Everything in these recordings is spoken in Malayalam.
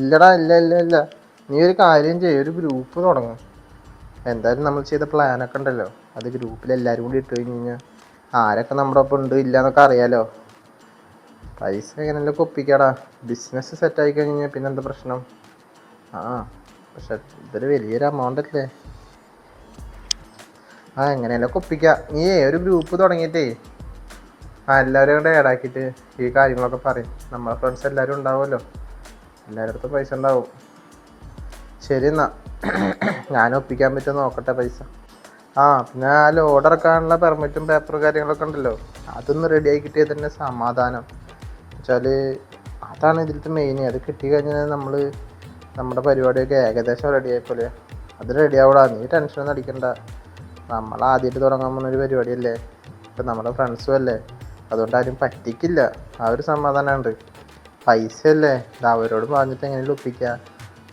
ഇല്ലടാ, ഇല്ല ഇല്ല ഇല്ല. നീ ഒരു കാര്യം ചെയ്യും, ഒരു ഗ്രൂപ്പ് തുടങ്ങും. എന്തായാലും നമ്മൾ ചെയ്ത പ്ലാനൊക്കെ ഉണ്ടല്ലോ, അത് ഗ്രൂപ്പിൽ എല്ലാവരും കൂടി ഇട്ട് കഴിഞ്ഞ് കഴിഞ്ഞാൽ ആരൊക്കെ നമ്മുടെ ഒപ്പം ഉണ്ട് ഇല്ല എന്നൊക്കെ അറിയാലോ. പൈസ എങ്ങനെയല്ലൊക്കെ ഒപ്പിക്കാടാ. ബിസിനസ് സെറ്റ് ആയി കഴിഞ്ഞാൽ പിന്നെ എന്താ പ്രശ്നം? ആ, പക്ഷെ ഇതൊരു വലിയൊരു എമൗണ്ട് അല്ലേ. എങ്ങനെയല്ലൊക്കെ ഒപ്പിക്കാം. നീ ഒരു ഗ്രൂപ്പ് തുടങ്ങിയിട്ടേ എല്ലാവരും കൂടെ ഏടാക്കിയിട്ട് ഈ കാര്യങ്ങളൊക്കെ പറയും. നമ്മളെ ഫ്രണ്ട്സ് എല്ലാവരും ഉണ്ടാവുമല്ലോ, എല്ലാവരുടെ അടുത്തും പൈസ ഉണ്ടാവും. ശരി എന്നാ, ഞാൻ ഒപ്പിക്കാൻ പറ്റുമോ നോക്കട്ടെ പൈസ. പിന്നെ ആ ലോഡ് ഇറക്കാനുള്ള പെർമിറ്റും പേപ്പറും കാര്യങ്ങളൊക്കെ ഉണ്ടല്ലോ, അതൊന്ന് റെഡി ആയി കിട്ടിയാൽ തന്നെ സമാധാനം. വെച്ചാൽ അതാണ് ഇതിലത്തെ മെയിൻ. അത് കിട്ടിക്കഴിഞ്ഞാൽ നമ്മൾ നമ്മുടെ പരിപാടിയൊക്കെ ഏകദേശം റെഡി ആയിപ്പോലെ. അത് റെഡി ആവൂടാ, നീ ടെൻഷനൊന്നും അടിക്കണ്ട. നമ്മൾ ആദ്യമായിട്ട് തുടങ്ങാൻ പോകുന്നൊരു പരിപാടിയല്ലേ, ഇപ്പം നമ്മുടെ ഫ്രണ്ട്സും അല്ലേ, അതുകൊണ്ട് ആരും പറ്റിക്കില്ല. ആ ഒരു സമാധാനമുണ്ട്. പൈസ അല്ലേ, ഇത് അവരോട് പറഞ്ഞിട്ട് എങ്ങനെയും ഒപ്പിക്കുക.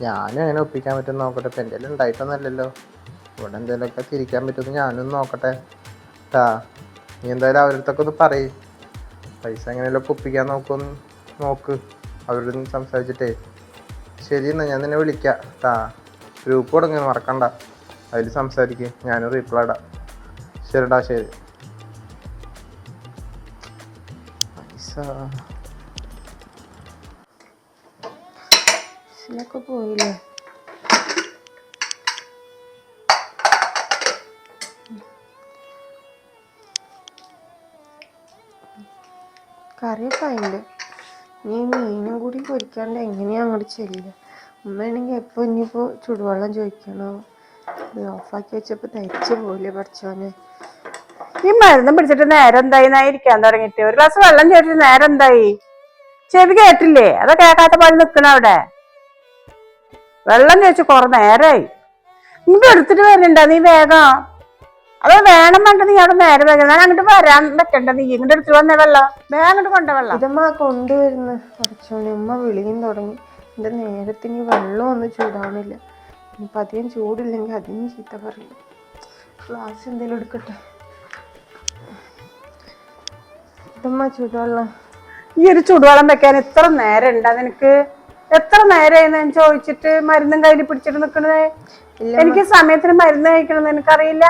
ഞാനും എങ്ങനെ ഒപ്പിക്കാൻ പറ്റുമെന്ന് നോക്കട്ടെ. ഇപ്പം എൻ്റെ ഉണ്ടായിട്ടൊന്നുമല്ലല്ലോ, ഇവിടെ എന്തെങ്കിലുമൊക്കെ തിരിക്കാൻ പറ്റുമെന്ന് ഞാനൊന്ന് നോക്കട്ടെ. നീ എന്തായാലും അവരുടെ അടുത്തൊക്കെ ഒന്ന് പറയും, പൈസ എങ്ങനെയൊക്കെ ഒപ്പിക്കാൻ നോക്ക് അവരോട് സംസാരിച്ചിട്ടേ. ശരി എന്നാ, ഞാൻ നിന്നെ വിളിക്കാം. ഗ്രൂപ്പ് തുടങ്ങി, മറക്കണ്ട. അതിൽ സംസാരിക്കും, ഞാനും റീപ്ലൈ ഇടാം. ശരിടാ, ശരി. പൈസ പോയില്ലേ? കറിയൊക്കെ ആയില്ലേ? നീ മീനും കൂടി പൊരിക്കാണ്ട് എങ്ങനെയാ അങ്ങോട്ട് ചെല്ലുക? ഉമ്മയാണെങ്കിൽ എപ്പോൾ ഇനിയിപ്പോൾ ചുടുവെള്ളം ചോദിക്കണോ? ഇത് ഓഫാക്കി വെച്ചപ്പോൾ തയ്ച്ചു പോയില്ലേ പഠിച്ചോനെ. ഈ മരുന്നും പിടിച്ചിട്ട് നേരം എന്തായി? ഇരിക്കാൻ തുടങ്ങിയിട്ട് ഒരു ഗ്ലാസ് വെള്ളം ചോദിച്ചിട്ട് നേരം എന്തായി? ചെവി കേട്ടില്ലേ? അത് കേൾക്കാത്ത പോലെ നിക്കണ അവിടെ. വെള്ളം ചോദിച്ചു കുറെ നേരമായി. ഇങ്ങോട്ട് എടുത്തിട്ട് വരുന്നുണ്ടോ നീ വേഗം? അത് വേണം വേണ്ട, നീ അവിടെ നേരെ വേഗം. ഞാൻ അങ്ങോട്ട് വരാൻ വെക്കണ്ട, നീ ഇങ്ങോട്ട് എടുത്തിട്ട് വന്നേ വെള്ളം. വേഗം അങ്ങോട്ട് കൊണ്ട വെള്ളം. ഇതമ്മ കൊണ്ടുവരുന്ന കുറച്ചോണി. ഉമ്മ വിളിയും തുടങ്ങി. എൻ്റെ നേരത്തിന് വെള്ളം ഒന്നും ചൂടാവണില്ല. ഇനിയിപ്പോൾ അധികം ചൂടില്ലെങ്കിൽ അതിനും ചീത്ത പറയും. ഗ്ലാസ് എന്തെങ്കിലും എടുക്കട്ടെ. ഇതമ്മ ചൂടുവെള്ളം. ഈ ഒരു ചൂടുവെള്ളം വെക്കാൻ എത്ര നേരം ഉണ്ടാ നിനക്ക്? എത്ര നേരമായി ഞാൻ ചോദിച്ചിട്ട് മരുന്നും കയ്യിൽ പിടിച്ചിട്ട് നിക്കണതേ? എനിക്ക് സമയത്തിന് മരുന്ന് കഴിക്കണമെന്ന് എനിക്കറിയില്ല.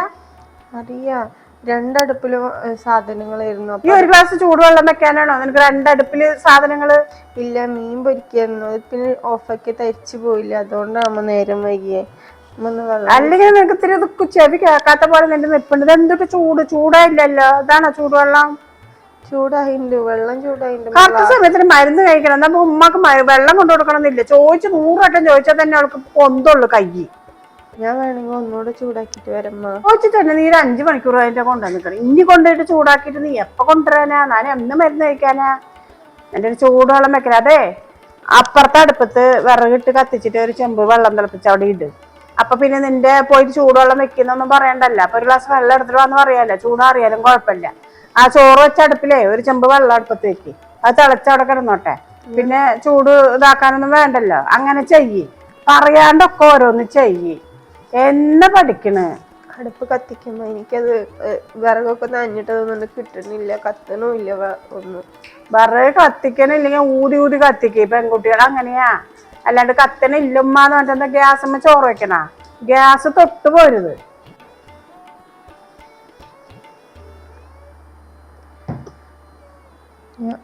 അറിയാ, രണ്ടടുപ്പിലും സാധനങ്ങളായിരുന്നു. ഈ ഒരു ഗ്ലാസ് ചൂടുവെള്ളം വെക്കാനാണോ നിനക്ക് രണ്ടടുപ്പില് സാധനങ്ങള്? ഇല്ല, മീൻ പൊരിക്കായിരുന്നു. പിന്നെ ഓഫാക്കി തരിച്ചു പോയില്ല, അതുകൊണ്ടാണ് നേരം വൈകിയേ. അല്ലെങ്കിൽ നിനക്ക് ഇത്തിരി ചെവി കേൾക്കാത്ത പോലെ നിന്റെ നിൽപ്പുണ്ട്. എന്തൊക്കെ ചൂടായില്ലല്ലോ? ഇതാണോ ചൂടുവെള്ളം? ചൂടായിണ്ട്, വെള്ളം ചൂടായിണ്ട്. കറക്റ്റ് സമയത്തിന് മരുന്ന് കഴിക്കണം. നമുക്ക് ഉമ്മക്ക് വെള്ളം കൊണ്ടു കൊടുക്കണമെന്നില്ല. ചോദിച്ച് 100 വട്ടം ചോദിച്ചാൽ തന്നെ അവൾക്ക് പൊന്തുള്ളു കൈ. ഞാൻ വേണമെങ്കിൽ ഒന്നുകൂടെ ചൂടാക്കിട്ട് വരമ്മ. ചോദിച്ചിട്ട് തന്നെ നീ 5 മണിക്കൂർ അതിന്റെ കൊണ്ടുവന്നിക്കണം. ഇനി കൊണ്ടുപോയിട്ട് ചൂടാക്കിയിട്ട് നീ എപ്പോ കൊണ്ടുവരാനാ? ഞാൻ എന്ന് മരുന്ന് കഴിക്കാനാ? എന്റെ ഒരു ചൂടുവെള്ളം വെക്കണം. അതെ, അപ്പുറത്തെ അടുപ്പത്ത് വിറകിട്ട് കത്തിച്ചിട്ട് ഒരു ചെമ്പ് വെള്ളം തിളപ്പിച്ച് അവിടെ ഇട്. അപ്പൊ പിന്നെ നിന്റെ പോയിട്ട് ചൂടുവെള്ളം വെക്കുന്നൊന്നും പറയണ്ടല്ലോ. അപ്പൊ ഒരു ഗ്ലാസ് വെള്ളം എടുത്തിട്ട് വന്ന് പറയാലോ, ചൂടാറിയാലും കുഴപ്പമില്ല. ആ ചോറ് വെച്ച അടുപ്പിലേ ഒരു ചെമ്പ് വെള്ളം അടുപ്പത്ത് വെക്ക്. അത് തിളച്ചവിടെ കിടന്നോട്ടെ. പിന്നെ ചൂട് ഇതാക്കാനൊന്നും വേണ്ടല്ലോ. അങ്ങനെ ചെയ്യ്, പറയാണ്ടൊക്കെ ഓരോന്ന് ചെയ്യ്. എന്നെ പഠിക്കണ്. അടുപ്പ് കത്തിക്കുമ്പോ എനിക്കത് വിറകൊക്കെ നനഞ്ഞിട്ട് തോന്നുന്നുണ്ട്, കിട്ടണില്ല, കത്തണമില്ല ഒന്നും. വിറക് കത്തിക്കണില്ലെങ്കിൽ ഊതി ഊതി കത്തിക്ക്. പെൺകുട്ടികൾ അങ്ങനെയാ. അല്ലാണ്ട് കത്തണില്ലുമ്മാന്ന് പറഞ്ഞിട്ട് ഗ്യാസമ്മ ചോറ് വെക്കണ. ഗ്യാസ് തൊട്ട് പോരുത്.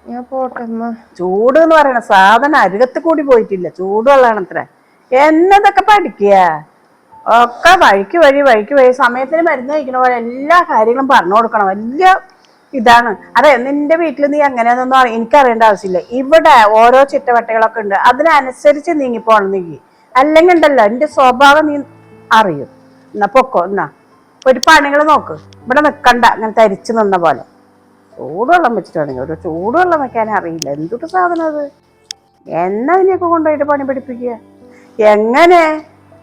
ഞാൻ പോട്ടമ്മ. ചൂട് എന്ന് പറയണ സാധനം അരുകത്ത് കൂടി പോയിട്ടില്ല. ചൂടുവെള്ളമാണ് അത്ര. എന്നതൊക്കെ പഠിക്കുക? ഒക്കെ വഴിക്ക് വഴി സമയത്തിന് മരുന്ന് കഴിക്കണ പോലെ എല്ലാ കാര്യങ്ങളും പറഞ്ഞു കൊടുക്കണം. വലിയ ഇതാണ്. അതെ, നിന്റെ വീട്ടിൽ നീ എങ്ങനെയാണെന്നൊന്നും എനിക്കറിയേണ്ട ആവശ്യമില്ല. ഇവിടെ ഓരോ ചിട്ടവട്ടകളൊക്കെ ഉണ്ട്, അതിനനുസരിച്ച് നീങ്ങിപ്പോണം നീ. അല്ലെങ്കിൽ ഉണ്ടല്ലോ എന്റെ സ്വഭാവം നീ അറിയും. എന്നാ പൊക്കോ, എന്നാ ഒരു പണികൾ നോക്ക്. ഇവിടെ നിക്കണ്ട അങ്ങനെ തരിച്ചു നിന്ന പോലെ. ചൂടുവെള്ളം വെച്ചിട്ടാണെങ്കിൽ ഒരു ചൂടുവെള്ളം വെക്കാൻ അറിയില്ല. എന്തൊരു സാധനം അത്? എന്നാ ഇതിനെയൊക്കെ കൊണ്ടുപോയിട്ട് പണി പഠിപ്പിക്കുക? എങ്ങനെ?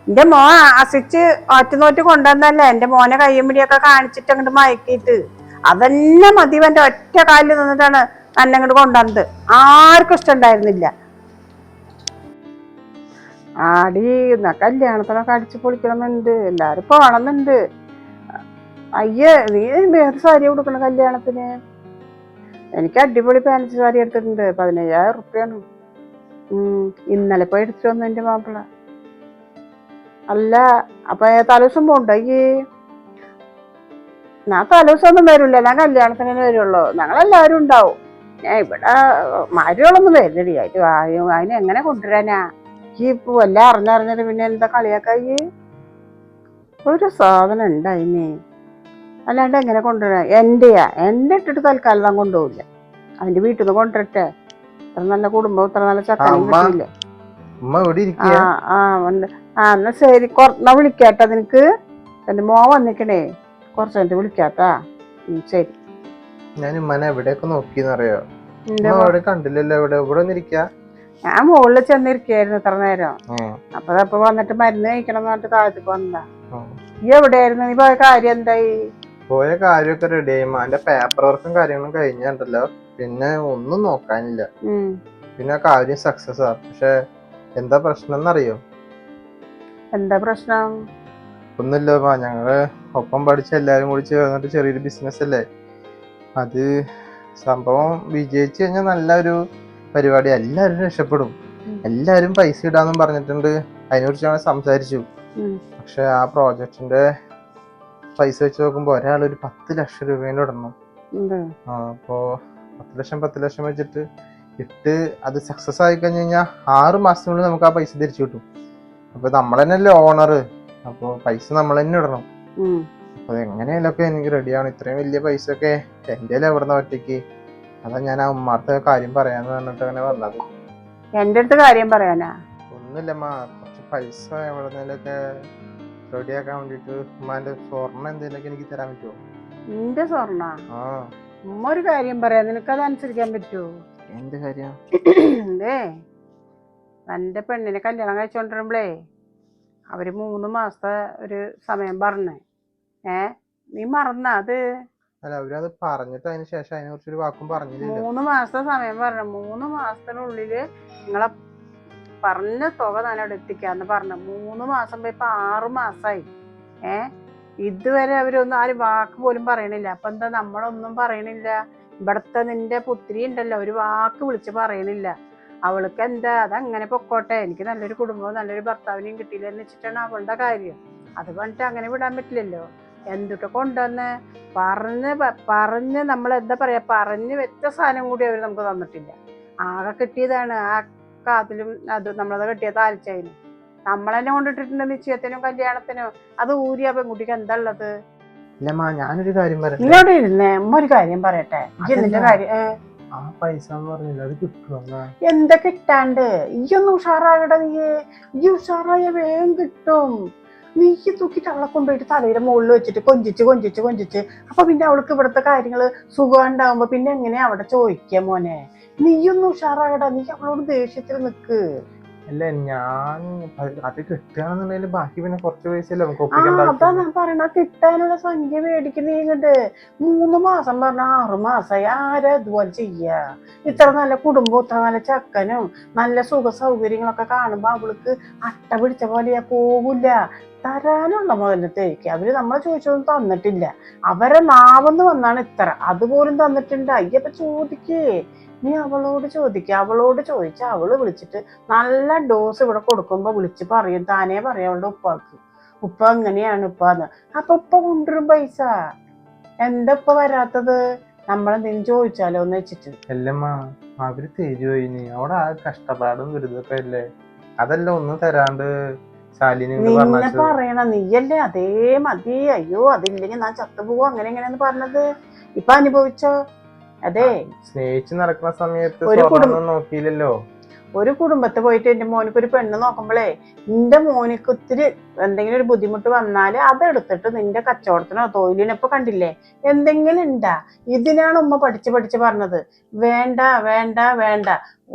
എന്റെ മോൻ ആശിച്ച് ഒറ്റനോറ്റ് കൊണ്ടുവന്നല്ലേ എന്റെ മോനെ കയ്യും പിടിയൊക്കെ കാണിച്ചിട്ട് അങ്ങോട്ട് മയക്കിയിട്ട്. അതന്നെ മതി. എന്റെ ഒറ്റ കാലിൽ നിന്നിട്ടാണ് തന്നെ അങ്ങോട്ട് കൊണ്ടുവന്നത്. ആർക്കും ഇഷ്ടമുണ്ടായിരുന്നില്ല. ആടി, കല്യാണത്തിനൊക്കെ അടിച്ചു പൊളിക്കണമെന്നുണ്ട്. എല്ലാരും പോണമെന്നുണ്ട്. അയ്യേ, നീ വേറെ സാരി കൊടുക്കണ കല്യാണത്തിന്? എനിക്ക് അടിപൊളി ഫാൻസി സാരി എടുത്തിട്ടുണ്ട്. 15,000 റുപ്യാണ്. ഇന്നലെ പോയി എടുത്തിട്ട് വന്നു എന്റെ മാപ്പിള. അല്ല അപ്പൊ തലേദിവസം പോണ്ട ഈ ഞാൻ തലേദിവസം ഒന്നും വരില്ല, ഞാൻ കല്യാണത്തിന് വരുള്ളൂ. ഞങ്ങളെല്ലാവരും ഉണ്ടാവും. ഞാൻ ഇവിടെ മരുകളൊന്നും വരുന്നില്ല. അതിന് എങ്ങനെ കൊണ്ടുവരാനാ? ഈ ഇപ്പൊ എല്ലാം അറിഞ്ഞറിഞ്ഞിട്ട് പിന്നെ എന്താ കളിയാക്കാ? ഒരു സാധനം ഉണ്ടായിന്, അല്ലാണ്ട് എങ്ങനെ കൊണ്ടുവരാ? എന്റെ ഇട്ടിട്ട് തൽക്കാലം ഞാൻ കൊണ്ടുപോകില്ല. അതിന്റെ വീട്ടിൽ നിന്ന് കൊണ്ടുവരട്ടെ. ഇത്ര നല്ല കുടുംബം, ഇത്ര നല്ല ചക്കനും കിട്ടിയില്ലേ? എന്നാ ശരി, എന്നാ വിളിക്കാട്ടാ നിനക്ക്. എന്റെ മോൻ വന്നിക്കണേ, കുറച്ച് കഴിഞ്ഞിട്ട് വിളിക്കാട്ടാ. ശരി. ഞാൻ ഉമ്മനെ എവിടെയൊക്കെ നോക്കിന്നറിയോ? കണ്ടില്ലല്ലോ. ഇവിടെ ഒന്നിരിക്കാ. ഞാൻ മുകളിൽ ചെന്നിരിക്കായിരുന്നു ഇത്ര നേരം. അപ്പൊ വന്നിട്ട് മരുന്ന് കഴിക്കണം എന്ന് പറഞ്ഞിട്ട് താഴത്തേക്ക് വന്നതാ. ഈ എവിടെയായിരുന്നു? നീ പോയ കാര്യം എന്തായി? പോയ കാര്യമൊക്കെ റെഡി ആയി. എന്റെ പേപ്പർ വർക്കും കാര്യങ്ങളും കഴിഞ്ഞല്ലോ. പിന്നെ ഒന്നും നോക്കാനില്ല. പിന്നെ കാര്യം സക്സസ് ആ. പക്ഷെ എന്താ പ്രശ്നം എന്നറിയോ? എന്താ പ്രശ്നം? ഒന്നുമില്ല, ഞങ്ങള് ഒപ്പം പഠിച്ച എല്ലാരും കൂടി ചേർന്നിട്ട് ചെറിയൊരു ബിസിനസ് അല്ലേ അത്. സംഭവം വിജയിച്ചു കഴിഞ്ഞാൽ നല്ലൊരു പരിപാടി, എല്ലാവരും രക്ഷപ്പെടും. എല്ലാരും പൈസ ഇടാന്നും പറഞ്ഞിട്ടുണ്ട്. അതിനെക്കുറിച്ച് ഞങ്ങൾ സംസാരിച്ചു. പക്ഷെ ആ പ്രോജക്റ്റിന്റെ പൈസ വെച്ച് നോക്കുമ്പോ ഒരാൾ ഒരു 10 ലക്ഷം രൂപേന്റെ ഇടണം. അപ്പോ 10 ലക്ഷം വെച്ചിട്ട് ഇട്ട് അത് സക്സസ് ആയി കഴിഞ്ഞ് കഴിഞ്ഞാൽ 6 മാസത്തിനുള്ളിൽ നമുക്ക് ആ പൈസ തിരിച്ചു കിട്ടും. അപ്പൊ നമ്മൾ തന്നെയല്ലേ ഓണർ, അപ്പൊ പൈസ നമ്മൾ തന്നെ ഇടണം. അപ്പൊ എങ്ങനെയല്ലൊക്കെ എനിക്ക് റെഡിയാണ്. ഇത്രയും വലിയ പൈസ ഒക്കെ എന്റെ എവിടുന്ന ഒറ്റയ്ക്ക്. അതാ ഞാൻ ആ ഉമ്മാർത്തെ കാര്യം പറയാന്ന് പറഞ്ഞിട്ട് അങ്ങനെ വന്നത്. എന്റെ അടുത്ത് കാര്യം പറയാനാ? ഒന്നുമില്ലമ്മ, കുറച്ച് പൈസ എവിടെന്നേലൊക്കെ റെഡിയാക്കാൻ വേണ്ടിട്ട് ഉമ്മാന്റെ സ്വർണ്ണം എന്തെങ്കിലുമൊക്കെ എനിക്ക് തരാൻ പറ്റുമോ? നിന്റെ സ്വർണ്ണ? ഉമ്മ ഒരു കാര്യം പറയാ, നിനക്കത് അനുസരിക്കാൻ പറ്റുമോ? എന്ത് കാര്യം? എന്റെ പെണ്ണിനെ കല്യാണം കഴിച്ചോണ്ടിരുമ്പളേ അവര് 3 മാസത്തെ ഒരു സമയം പറഞ്ഞേ. നീ മറന്ന അത്? അല്ല, അവരത് പറഞ്ഞിട്ട് അതിന് ശേഷം അതിനെ കുറിച്ചൊരു വാക്കും പറഞ്ഞില്ല. 3 മാസത്തെ സമയം പറഞ്ഞു. 3 മാസത്തിനുള്ളില് നിങ്ങളെ പറഞ്ഞ തുക തന്നെ അവിടെ എത്തിക്കാന്ന് പറഞ്ഞു. 3 മാസം പോയി ഇപ്പൊ 6 മാസമായി. ഇതുവരെ അവരൊന്നും ആരും വാക്ക് പോലും പറയണില്ല. അപ്പൊ എന്താ നമ്മളൊന്നും പറയണില്ല? ഇവിടത്തെ നിന്റെ പുത്രി ഉണ്ടല്ലോ, ഒരു വാക്ക് വിളിച്ച് പറയണില്ല. അവൾക്ക് എന്താ അതങ്ങനെ പൊക്കോട്ടെ, എനിക്ക് നല്ലൊരു കുടുംബവും നല്ലൊരു ഭർത്താവിനെയും കിട്ടിയില്ല എന്ന് വെച്ചിട്ടാണ് അവളുടെ കാര്യം. അത് പറഞ്ഞിട്ട് അങ്ങനെ വിടാൻ പറ്റില്ലല്ലോ. എന്തൊക്കെ കൊണ്ടുവന്ന് പറഞ്ഞ് നമ്മൾ എന്താ പറയാ, പറഞ്ഞു വെച്ച സാധനം കൂടി അവർ നമുക്ക് തന്നിട്ടില്ല. ആകെ കിട്ടിയതാണ് ആ കാതിലും അത് നമ്മളത് കിട്ടിയ താൽച്ചയിനും. നമ്മളെന്നെ കൊണ്ടിട്ടിട്ടുണ്ട് നിശ്ചയത്തിനും കല്യാണത്തിനും. അത് ഊരി ആ പെൺകുട്ടിക്ക് എന്താ ഉള്ളത്? ഞാനൊരു കാര്യം പറയാം. നീ അവിടെ ഇരുന്നേ, അമ്മ ഒരു കാര്യം പറയട്ടെ. ഇതിന്റെ കാര്യം ആ പൈസ പറഞ്ഞില്ല, അത് കിട്ടുമോ? എന്താ കിട്ടാണ്ട്? ഈയൊന്നും ഉഷാറാകട. ഈ ഉഷാറായ വേഗം കിട്ടും. നീ തൂക്കിട്ട് അവളെ കൊണ്ടുപോയിട്ട് തലയുടെ മുകളിൽ വെച്ചിട്ട് കൊഞ്ചിച്ച് അപ്പൊ പിന്നെ അവൾക്ക് ഇവിടുത്തെ കാര്യങ്ങള് സുഖം ഉണ്ടാവുമ്പോ പിന്നെ എങ്ങനെയാ അവിടെ ചോദിക്കുക? മോനെ, നീയൊന്നും ഉഷാറാകട. നീ അവളോട് ദേഷ്യത്തിൽ നിക്ക്. അല്ല, ഞാൻ അത് കിട്ടുകയാണെന്നുണ്ടെങ്കിൽ ബാക്കി പിന്നെ കുറച്ച് പൈസ അതാ ഞാൻ പറയണ, കിട്ടാനുള്ള സംഖ്യ മേടിക്കുന്നുണ്ട്. 3 മാസം പറഞ്ഞ 6 മാസമായി. ആരാ ഇതുപോലെ ചെയ്യാ? ഇത്ര നല്ല കുടുംബം, ഇത്ര നല്ല ചക്കനും നല്ല സുഖ സൗകര്യങ്ങളൊക്കെ കാണുമ്പോ അവൾക്ക് അട്ട പിടിച്ച പോലെയാ. പോകില്ല. തരാനുള്ള മുതലത്തേക്ക് അവര് നമ്മളെ ചോദിച്ചൊന്നും തന്നിട്ടില്ല. അവരെ നാവെന്ന് വന്നാണ് ഇത്ര, അതുപോലും തന്നിട്ടുണ്ട്. അയ്യപ്പ ചോദിക്കേ, നീ അവളോട് ചോദിച്ച അവള് വിളിച്ചിട്ട് നല്ല ഡോസ് ഇവിടെ കൊടുക്കുമ്പോ വിളിച്ച് പറയും, താനേ പറയും അവളുടെ ഉപ്പാക്ക്, ഉപ്പ എങ്ങനെയാണ് ഉപ്പാന്ന്. അപ്പൊ ഉപ്പ കൊണ്ടുവരും പൈസ. എന്താ ഉപ്പ വരാത്തത്? നമ്മളെന്തെങ്കിലും ചോദിച്ചാലോ എന്ന് വെച്ചിട്ട്. അല്ലമ്മ, അവര് തരുവോ? ഇനി അവിടെ ആ കഷ്ടപ്പാടും ദുരിതൊക്കെ അല്ലേ. അതല്ല ഒന്നും തരാണ്ട് നിന്നെ പറയണ നീയല്ലേ അതേ മതി. അയ്യോ അതില്ലെങ്കിൽ ഞാൻ ചത്തുപോകും അങ്ങനെ എങ്ങനെയാന്ന് പറഞ്ഞത്. ഇപ്പൊ അനുഭവിച്ചോ? അതെ, സ്നേഹിച്ച് നടക്കുന്ന സമയത്ത് നോക്കിയില്ലല്ലോ. ഒരു കുടുംബത്ത് പോയിട്ട് എന്റെ മോനിക്ക് ഒരു പെണ്ണ് നോക്കുമ്പോഴേ, നിന്റെ മോനിക്ക് ഒത്തിരി എന്തെങ്കിലും ഒരു ബുദ്ധിമുട്ട് വന്നാല് അതെടുത്തിട്ട് നിന്റെ കച്ചവടത്തിനോ തൊഴിലിനോ ഇപ്പൊ കണ്ടില്ലേ എന്തെങ്കിലും ഉണ്ടാ? ഇതിനാണ് ഉമ്മ പഠിച്ച് പറഞ്ഞത്. വേണ്ട വേണ്ട വേണ്ട,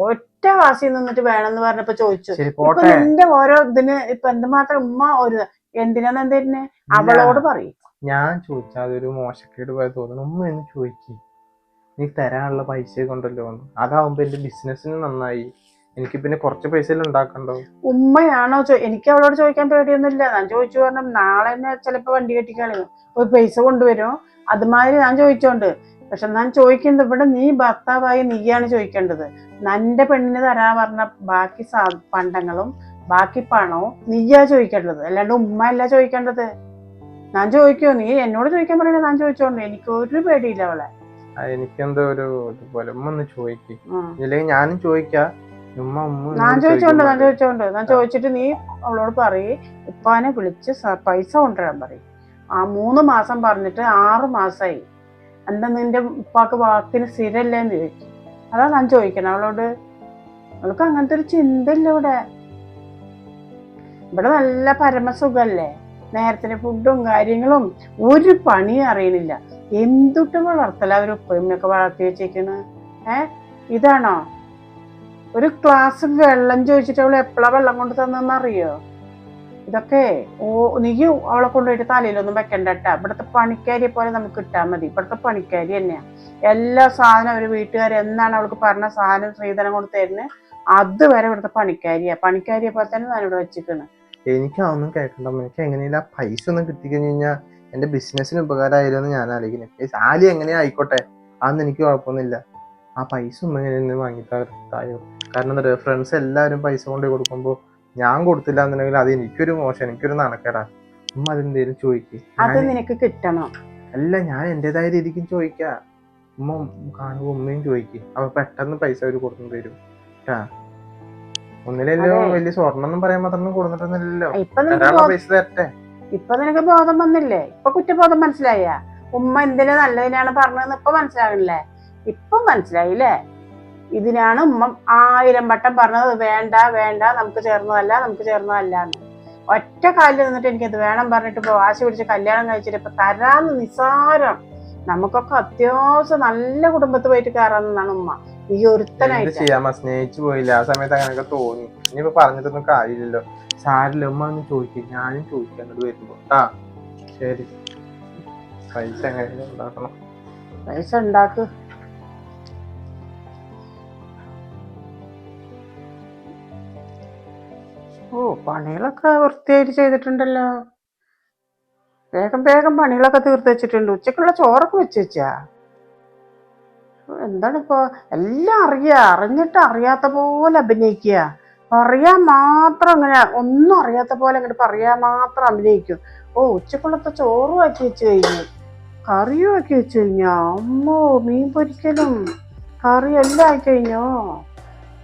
ഒറ്റ വാസി നിന്നിട്ട് വേണമെന്ന് പറഞ്ഞപ്പോ ചോദിച്ചു. ഇപ്പൊ നിന്റെ ഓരോ ഇതിന് ഇപ്പൊ എന്തുമാത്രം ഉമ്മ ഒരു എന്തിനാന്ന് എന്തേരിനെ അവളോട് പറയും. ഞാൻ ചോദിച്ചാൽ അതൊരു മോശക്കേട് പോലെ തോന്നുന്നു. ഉമ്മ എന്ന് ചോദിക്കും, നീ തരാനുള്ള പൈസ കൊണ്ടല്ലോ. അതാവുമ്പോ എന്റെ ബിസിനസിന് നന്നായി, എനിക്ക് പിന്നെ കുറച്ച് പൈസ ഉണ്ടാക്കണ്ടോ? ഉമ്മയാണോ എനിക്ക് അവളോട് ചോദിക്കാൻ പേടിയൊന്നുമില്ല. ഞാൻ ചോദിച്ചു പറഞ്ഞു, നാളെ തന്നെ ചിലപ്പോ വണ്ടി കെട്ടിക്കളയും, ഒരു പൈസ കൊണ്ടുവരും. അതുമാതിരി ഞാൻ ചോദിച്ചോണ്ട് പക്ഷെ ഞാൻ ചോദിക്കുന്നത് ഇവിടെ നീ ഭർത്താവായി നീയാണ് ചോദിക്കേണ്ടത്. നിന്റെ പെണ്ണിന് തരാൻ പറഞ്ഞ ബാക്കി പണ്ടങ്ങളും ബാക്കി പണവും നീയാ ചോദിക്കേണ്ടത്, അല്ലാണ്ട് ഉമ്മ അല്ല ചോദിക്കേണ്ടത്. ഞാൻ ചോദിക്കോ, നീ എന്നോട് ചോദിക്കാൻ പറയണേ ഞാൻ ചോദിച്ചോണ്ട്, എനിക്ക് ഒരു പേടിയില്ല അവളെ. എനിക്കെന്തോ ഒരു ഇതുപോലെ ഉമ്മ ഒന്ന് ചോദിക്കും, ഇല്ലെങ്കിൽ ഞാനും ചോദിക്കാം. ഞാൻ ചോദിച്ചിട്ട് നീ അവളോട് പറയ് ഉപ്പാനെ വിളിച്ച് പൈസ കൊണ്ടുവരാൻ പറയും. 3 മാസം പറഞ്ഞിട്ട് 6 മാസമായി, എന്താ നിന്റെ ഉപ്പാക്ക് വാക്കിന് സ്ഥിരല്ലേന്ന് ചോദിക്കും. അതാ ഞാൻ ചോദിക്കണം അവളോട്. അവൾക്ക് അങ്ങനത്തെ ഒരു ചിന്തയില്ല ഇവിടെ. ഇവിടെ നല്ല പരമസുഖല്ലേ, നേരത്തിന് ഫുഡും കാര്യങ്ങളും, ഒരു പണിയും അറിയണില്ല. എന്തുട്ട് വളർത്തല അവർ ഉപ്പയമ്മയൊക്കെ വളർത്തി വെച്ചേക്കണ്. ഇതാണോ? ഒരു ഗ്ലാസ് വെള്ളം ചോദിച്ചിട്ട് അവൾ എപ്പോഴാ വെള്ളം കൊണ്ട് തന്നെന്നറിയോ? ഇതൊക്കെ നീ അവളെ കൊണ്ടുപോയിട്ട് തലയിലൊന്നും വെക്കണ്ടട്ടാ. ഇവിടുത്തെ പണിക്കാരിയെ പോലെ നമുക്ക് കിട്ടാൻ മതി. ഇവിടുത്തെ പണിക്കാരി തന്നെയാ എല്ലാ സാധനം. അവര് വീട്ടുകാർ എന്നാണ് അവൾക്ക് പറഞ്ഞ സാധനം സ്ത്രീധനം കൊണ്ട് തരുന്നത്, അതുവരെ ഇവിടുത്തെ പണിക്കാരിയെ പോലെ തന്നെ ഞാൻ ഇവിടെ വെച്ചിരിക്കണ്. എനിക്ക് അതൊന്നും കേൾക്കണ്ട. എനിക്ക് എങ്ങനെയില്ല പൈസ ഒന്നും കിട്ടിക്കഴിഞ്ഞ് കഴിഞ്ഞാൽ എന്റെ ബിസിനസിന് ഉപകാരമായാലും ഞാൻ ആലോചിക്കുന്നത്. സാലി എങ്ങനെയാ ആയിക്കോട്ടെ, അതൊന്നും എനിക്ക് കുഴപ്പമൊന്നുമില്ല. ആ പൈസ ഒന്നും വാങ്ങിത്തായോ? കാരണം എന്താ പറയുക, ഫ്രണ്ട്സ് എല്ലാവരും പൈസ കൊണ്ട് കൊടുക്കുമ്പോൾ ഞാൻ കൊടുത്തില്ല എന്നുണ്ടെങ്കിൽ അത് എനിക്കൊരു മോശം, എനിക്കൊരു നാണക്കേടാ. ഉമ്മ അതെന്തേലും ചോദിക്കും, അത് നിനക്ക് കിട്ടണം. അല്ല, ഞാൻ എന്റേതായ രീതിക്കും ചോദിക്കാം. ഉമ്മ കാണുമ്പോ ഉമ്മയും ചോദിക്കും. അപ്പൊ പെട്ടെന്ന് പൈസ അവര് കൊടുത്തു തരും. ഒന്നിലല്ലോ വലിയ സ്വർണ്ണം ഒന്നും പറയാൻ മാത്രം കൊടുത്തിട്ടൊന്നുമില്ലല്ലോ. പൈസ തരട്ടെ. ഇപ്പൊ നിനക്ക് ബോധം വന്നില്ലേ? ഇപ്പൊ കുറ്റബോധം മനസ്സിലായ? ഉമ്മ എന്തിനാ നല്ലതിനാണ് പറഞ്ഞതെന്ന് ഇപ്പൊ മനസ്സിലാകണില്ലേ? ഇപ്പൊ മനസ്സിലായില്ലേ? ഇതിനാണ് ഉമ്മ 1000 വട്ടം പറഞ്ഞത്, വേണ്ട വേണ്ട, നമുക്ക് ചേർന്നതല്ല എന്ന്. ഒറ്റ കാലിൽ നിന്നിട്ട് എനിക്കത് വേണം പറഞ്ഞിട്ട് ഇപ്പൊ വാശി പിടിച്ച് കല്യാണം കഴിച്ചിട്ട് ഇപ്പൊ തരാന്ന് നിസാരം. നമുക്കൊക്കെ അത്യാവശ്യം നല്ല കുടുംബത്തിൽ പോയിട്ട് കയറാന്നാണ് ഉമ്മ. ഈ ഒരുത്തനായിട്ട് സ്നേഹിച്ചു പോയില്ല ആ സമയത്ത്, അങ്ങനെയൊക്കെ തോന്നി. ഇനിയിപ്പോ പറഞ്ഞിട്ടൊന്നും കാര്യമില്ലല്ലോ. സാരില്ല, ഉമ്മ ഒന്ന് ചോദിക്കും, ഞാനും ചോദിക്കാം അങ്ങോട്ട് വരുമ്പോ. ശരി, പൈസ എങ്ങനെയാ ഉണ്ടാക്കണം? പൈസ ഉണ്ടാക്ക്. പണികളൊക്കെ വൃത്തിയായിട്ട് ചെയ്തിട്ടുണ്ടല്ലോ. വേഗം പണികളൊക്കെ തീർത്ത് വെച്ചിട്ടുണ്ട്. ഉച്ചക്കുള്ള ചോറൊക്കെ വെച്ച് വെച്ചാ. എന്താണിപ്പോ എല്ലാം അറിഞ്ഞിട്ട് അറിയാത്ത പോലെ അഭിനയിക്കുക. പറയാൻ മാത്രം അങ്ങനെ, ഒന്നും അറിയാത്ത പോലെ അങ്ങോട്ട് പറയാൻ മാത്രം അഭിനയിക്കും. ഉച്ചക്കുള്ളത്തെ ചോറും ആക്കി വെച്ച് കഴിഞ്ഞു, കറിയും ആക്കി വെച്ച് കഴിഞ്ഞോ, അമ്മോ മീൻ പൊരിക്കലും കറിയും എല്ലാം ആക്കി കഴിഞ്ഞോ.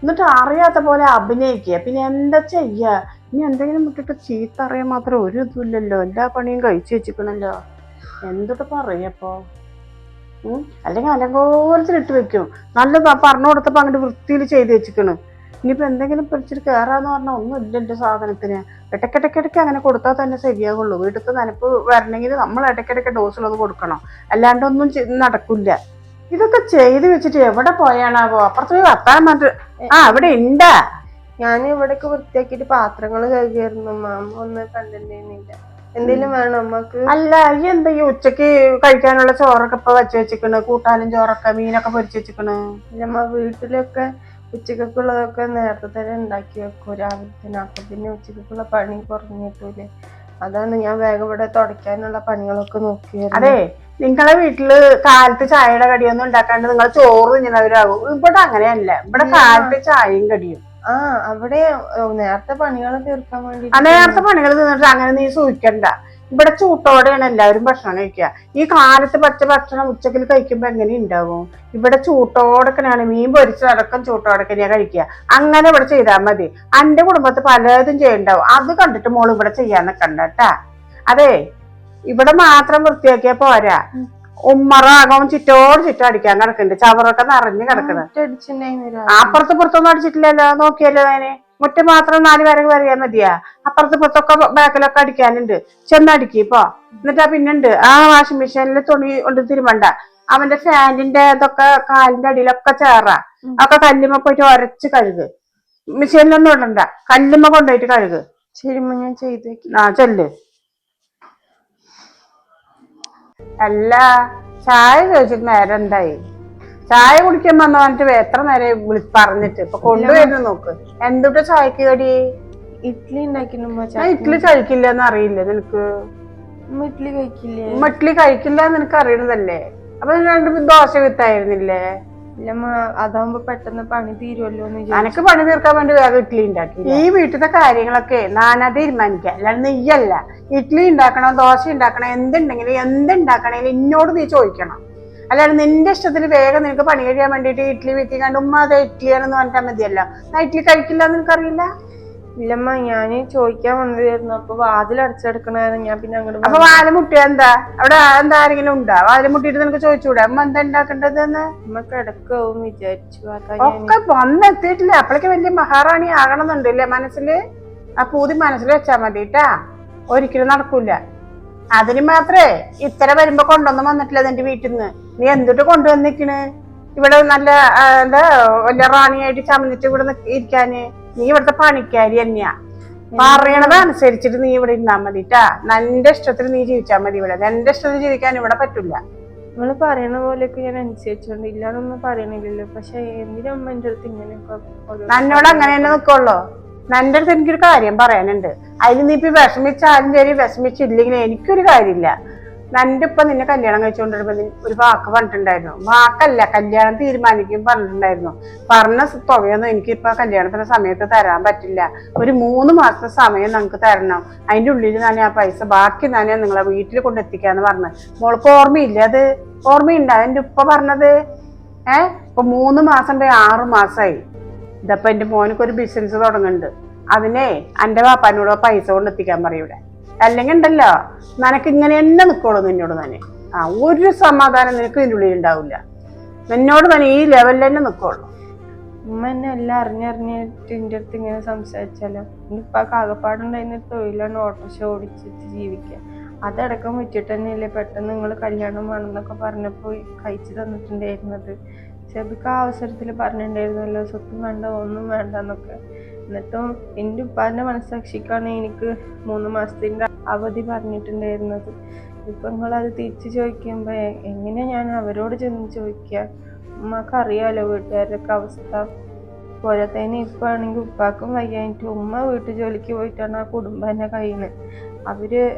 എന്നിട്ട് അറിയാത്ത പോലെ അഭിനയിക്കുക. പിന്നെ എന്താ ചെയ്യാ? ഇനി എന്തെങ്കിലും വിട്ടിട്ട് ചീത്ത അറിയാൻ മാത്രം ഒരു ഇതുമില്ലല്ലോ. എല്ലാ പണിയും കഴിച്ചു വെച്ചിക്കണല്ലോ. എന്തൊക്കെ പറയപ്പോ? അല്ലെങ്കിൽ അലങ്കോലത്തിലിട്ട് വെക്കും. നല്ലതാ പറഞ്ഞു കൊടുത്തപ്പോ അങ്ങോട്ട് വൃത്തിയിൽ ചെയ്ത് വെച്ചിക്കണ്. ഇനിയിപ്പോ എന്തെങ്കിലും പിടിച്ചിട്ട് കയറാന്ന് പറഞ്ഞാൽ ഒന്നും ഇല്ല എന്റെ സാധനത്തിന്. ഇടയ്ക്കിടയ്ക്കിടയ്ക്ക് അങ്ങനെ കൊടുത്താൽ തന്നെ ശരിയാകുള്ളൂ. വീട്ടിലത്തെ നനപ്പ് വരണമെങ്കിൽ നമ്മൾ ഇടയ്ക്കിടയ്ക്ക് ഡോസിലത് കൊടുക്കണം, അല്ലാണ്ട് ഒന്നും നടക്കില്ല. ഇതൊക്കെ ചെയ്ത് വെച്ചിട്ട് എവിടെ പോയാണാവോ? അപ്പുറത്ത് പോയി വർത്താനം പറഞ്ഞിട്ട് അവിടെ ഉണ്ടാ. ഞാൻ ഇവിടേക്ക് വൃത്തിയാക്കിട്ട് പാത്രങ്ങൾ കഴുകിയായിരുന്നു. മാമ ഒന്നും കണ്ടിട്ടുണ്ടായിരുന്നില്ല. എന്തെങ്കിലും വേണം അമ്മക്ക്? അല്ല, ഈ എന്താ ഈ ഉച്ചക്ക് കഴിക്കാനുള്ള ചോറൊക്കെ ഇപ്പൊ വെച്ചിക്കണ്? കൂട്ടാനും ചോറൊക്കെ മീനൊക്കെ പൊരിച്ചു വെച്ചിക്കണ്? അമ്മ വീട്ടിലൊക്കെ ഉച്ചക്കുള്ളതൊക്കെ നേരത്തെ തന്നെ ഉണ്ടാക്കി വെക്കും രാവിലെ തന്നെ. അപ്പൊ പിന്നെ ഉച്ചക്കുള്ള പണി കുറഞ്ഞിട്ടൂലേ. അതാണ് ഞാൻ വേഗം ഇവിടെ തുടയ്ക്കാനുള്ള പണികളൊക്കെ നോക്കിയത്. അതെ, നിങ്ങളെ വീട്ടില് കാലത്ത് ചായയുടെ കടിയൊന്നും ഉണ്ടാക്കാണ്ട് നിങ്ങൾ ചോറ് തിന്നുന്നവരാകും. ഇവിടെ അങ്ങനെയല്ല. ഇവിടെ കാലത്ത് ചായയും കടിയും. അവിടെ നേരത്തെ പണികൾ തീർക്കാൻ വേണ്ടി നേരത്തെ പണികൾ തിന്നിട്ട് അങ്ങനെ നീ സൂക്ഷിക്കണ്ട. ഇവിടെ ചൂട്ടോടെയാണ് എല്ലാവരും ഭക്ഷണം കഴിക്കുക. ഈ കാലത്ത് പച്ച ഭക്ഷണം ഉച്ചക്കിൽ കഴിക്കുമ്പോ എങ്ങനെ ഉണ്ടാവും? ഇവിടെ ചൂട്ടോടക്കനാണ്. മീൻ പൊരിച്ചടക്കം ചൂട്ടോടക്കനെയാ കഴിക്കുക. അങ്ങനെ ഇവിടെ ചെയ്താൽ മതി. എന്റെ കുടുംബത്തിൽ പലതും ചെയ്യണ്ടാവും. അത് കണ്ടിട്ട് മോള് ഇവിടെ ചെയ്യാൻ നിക്കണ്ടട്ടാ. അതെ, ഇവിടെ മാത്രം വൃത്തിയാക്കിയാ പോരാ. ഉമ്മറാകവും ചുറ്റും അടിക്കാൻ കിടക്കുന്നുണ്ട്. ചവറൊക്കെ നിറഞ്ഞു കിടക്കണം. അപ്പുറത്ത് പുറത്തൊന്നും അടിച്ചിട്ടില്ലല്ലോ. നോക്കിയല്ലോ ഞാന്. മുറ്റം മാത്രം 4 വരക്ക് വരയാൻ മതിയാ. അപ്പുറത്ത് പുറത്തൊക്കെ ബാക്കിലൊക്കെ അടിക്കാനുണ്ട്. ചെന്നടിക്കിപ്പോ. എന്നിട്ടാ പിന്നുണ്ട് വാഷിംഗ് മെഷീനിൽ തുണി കൊണ്ട് തിരുമണ്ട. അവന്റെ ഫാനിന്റെ ഇതൊക്കെ കാലിന്റെ അടിയിലൊക്കെ ചേറ. ഒക്കെ കല്ലുമ്മ പോയിട്ട് ഒരച്ച് കഴുക്. മെഷീനിലൊന്നും ഇടണ്ട, കല്ലുമ്മ കൊണ്ടുപോയിട്ട് കഴുക്. ശരിമ്മ, ഞാൻ ചെയ്തു. ചെല്ല്. അല്ല, ചായ ചോദിച്ചിട്ട് നേരം എന്തായി? ചായ കുടിക്കാൻ വന്ന പറഞ്ഞിട്ട് എത്ര നേരം പറഞ്ഞിട്ട് ഇപ്പൊ കൊണ്ടുവരുന്നു. നോക്ക് എന്തുട്ട് ചായക്ക് കടി? ഇഡ്ഡലി ഉണ്ടാക്കില്ല. ഇഡ്ഡലി കഴിക്കില്ലെന്ന് അറിയില്ല നിനക്ക്? ഇഡ്ഡലി കഴിക്കില്ലേ? ഇഡ്ഡലി കഴിക്കില്ല നിനക്ക് അറിയണതല്ലേ? അപ്പൊ രണ്ട് ദോശ വിത്തായിരുന്നില്ലേ? ഇല്ലമ്മ അതാവുമ്പോ പെട്ടെന്ന് പണി തീരുമല്ലോ എന്ന് അനക്ക് പണി തീർക്കാൻ വേണ്ടി വേഗം ഇഡ്ഡലി ഉണ്ടാക്കി. ഈ വീട്ടിലത്തെ കാര്യങ്ങളൊക്കെ നാനാ തീരുമാനിക്കുക, അല്ലാണ്ട് നെയ്യല്ല. ഇഡ്ഡലി ഉണ്ടാക്കണം, ദോശ ഉണ്ടാക്കണം, എന്തുണ്ടാക്കണേലും എന്നോട് നീ ചോദിക്കണം. അല്ലാണ്ട് നിന്റെ ഇഷ്ടത്തിന് വേഗം നിനക്ക് പണി കഴിയാൻ വേണ്ടിട്ട് ഇഡ്ഡലി വീട്ടിൽ കണ്ട് ഉമ്മ അത് ഇഡ്ഡലിയാണെന്ന് പറഞ്ഞാൽ മതിയല്ലോ. ഞാൻ ഇഡ്ഡലി കഴിക്കില്ല എന്ന് നിനക്കറിയില്ല? ഇല്ലമ്മ ഞാന് ചോദിക്കാൻ വന്നതായിരുന്നു. അപ്പൊ വാതിൽ അടച്ചെടുക്കണായിരുന്നു. ഞാൻ പിന്നെ അങ്ങോട്ട് അപ്പൊ വാല് മുട്ടിയ എന്താ? അവിടെ എന്താ ആരെങ്കിലും ഉണ്ടാ? വാല് മുട്ടിയിട്ട് നിനക്ക് ചോദിച്ചൂടെ അമ്മ എന്താ ഉണ്ടാക്കേണ്ടതെന്ന്? അമ്മ കിടക്കാവും വിചാരിച്ചു. ഒക്കെ വന്നെത്തിയിട്ടില്ല. അപ്പോഴേക്ക് വലിയ മഹാറാണി ആകണമെന്നുണ്ടല്ലേ മനസ്സില്? ആ പൂതി മനസ്സിൽ വെച്ചാ മതിട്ടാ. ഒരിക്കലും നടക്കൂല. അതിന് മാത്രേ ഇത്ര വരുമ്പോ കൊണ്ടൊന്നും വന്നിട്ടില്ല എന്റെ വീട്ടിൽ നിന്ന്. നീ എന്തിട്ട് കൊണ്ടുവന്നിക്കണ് ഇവിടെ? നല്ല എന്താ വലിയ റാണിയായിട്ട് ചമഞ്ഞിട്ട് ഇവിടെ ഇരിക്കാന്? നീ ഇവിടുത്തെ പണിക്കാരി തന്നെയാ. പറയണത് അനുസരിച്ചിട്ട് നീ ഇവിടെ ഇരുന്നാ മതിട്ടാ. നിന്റെ ഇഷ്ടത്തിന് നീ ജീവിച്ചാ മതി ഇവിടെ. നിന്റെ ഇഷ്ടത്തിന് ജീവിക്കാൻ ഇവിടെ പറ്റില്ല. നിങ്ങള് പറയണ പോലെയൊക്കെ ഞാൻ അനുസരിച്ചോണ്ട് ഇല്ലാന്നൊന്നും പറയണില്ലല്ലോ. പക്ഷെ എന്തിനാ അമ്മ എന്റെ അടുത്ത് ഇങ്ങനെയൊക്കെ? നന്നോട് അങ്ങനെ തന്നെ നിക്കുള്ളൂ. നിന്റെ അടുത്ത് എനിക്കൊരു കാര്യം പറയാനുണ്ട്. അതിന് നീ ഇപ്പൊ വിഷമിച്ചാലും ശരി, വിഷമിച്ചില്ലെങ്കിൽ എനിക്കൊരു കാര്യമില്ല. നിന്റെ ഇപ്പൊ നിന്നെ കല്യാണം കഴിച്ചുകൊണ്ടിരുമ്പോ ഒരു വാക്ക് പറഞ്ഞിട്ടുണ്ടായിരുന്നു. വാക്കല്ല, കല്യാണം തീരുമാനിക്കും പറഞ്ഞിട്ടുണ്ടായിരുന്നു. പറഞ്ഞ തുകയൊന്നും എനിക്കിപ്പൊ കല്യാണത്തിന്റെ സമയത്ത് തരാൻ പറ്റില്ല. ഒരു 3 മാസത്തെ സമയം നമുക്ക് തരണം. അതിന്റെ ഉള്ളിൽ തന്നെ ആ പൈസ ബാക്കി തന്നെ നിങ്ങളെ വീട്ടിൽ കൊണ്ടെത്തിക്കാന്ന് പറഞ്ഞു. മോൾക്ക് ഓർമ്മയില്ല? അത് ഓർമ്മയുണ്ടോ എന്റെ ഉപ്പ പറഞ്ഞത്? ഇപ്പൊ 3 മാസം 6 മാസമായി. ഇതപ്പൊ എന്റെ മോനക്ക് ഒരു ബിസിനസ് തുടങ്ങുന്നുണ്ട്. അതിനെ എന്റെ വാപ്പാനോട് പൈസ കൊണ്ടെത്തിക്കാൻ പറയൂടെ. അല്ലെങ്കിൽ ഉണ്ടല്ലോ നിനക്ക് ഇങ്ങനെ തന്നെ നിക്കോളൂ നിന്നോട് തന്നെ. ഒരു സമാധാനം നിനക്ക് ഇതിൻ്റെ ഉള്ളിൽ ഉണ്ടാവില്ല. നിന്നോട് തന്നെ ഈ ലെവലിൽ തന്നെ നിക്കോളൂ. ഉമ്മ എന്നെ എല്ലാം അറിഞ്ഞറിഞ്ഞിട്ട് എൻ്റെ അടുത്ത് ഇങ്ങനെ സംസാരിച്ചാലോ? ഇപ്പൊ കാകപ്പാടുണ്ടായിരുന്ന തൊഴിലാണ് ഓട്ടോറിക്ഷ ഓടിച്ചിട്ട് ജീവിക്കുക. അതടക്കം വിറ്റിട്ട് തന്നെയല്ലേ പെട്ടെന്ന് നിങ്ങൾ കല്യാണം വേണമെന്നൊക്കെ പറഞ്ഞപ്പോ കഴിച്ചു തന്നിട്ടുണ്ടായിരുന്നത്. ചെബിക്ക് ആ അവസരത്തിൽ പറഞ്ഞിട്ടുണ്ടായിരുന്നല്ലോ സ്വത്തും വേണ്ട ഒന്നും വേണ്ട എന്നൊക്കെ. എന്നിട്ടും എൻ്റെ ഉപ്പാന്റെ മനസ്സാക്ഷിക്കാണ് എനിക്ക് 3 മാസത്തിന്റെ അവധി പറഞ്ഞിട്ടുണ്ടായിരുന്നത്. ഇപ്പൊ നിങ്ങളത് തിരിച്ചു ചോദിക്കുമ്പോ എങ്ങനെ ഞാൻ അവരോട് ചെന്ന് ചോദിക്കുക? ഉമ്മക്ക് അറിയാലോ വീട്ടുകാരുടെയൊക്കെ അവസ്ഥ. പോരാത്തതിന് ഇപ്പൊ ആണെങ്കിൽ ഉപ്പാക്കും വയ്യായിട്ട് ഉമ്മ വീട്ടു ജോലിക്ക് പോയിട്ടാണ് ആ കുടുംബം തന്നെ കഴിയുന്നത്.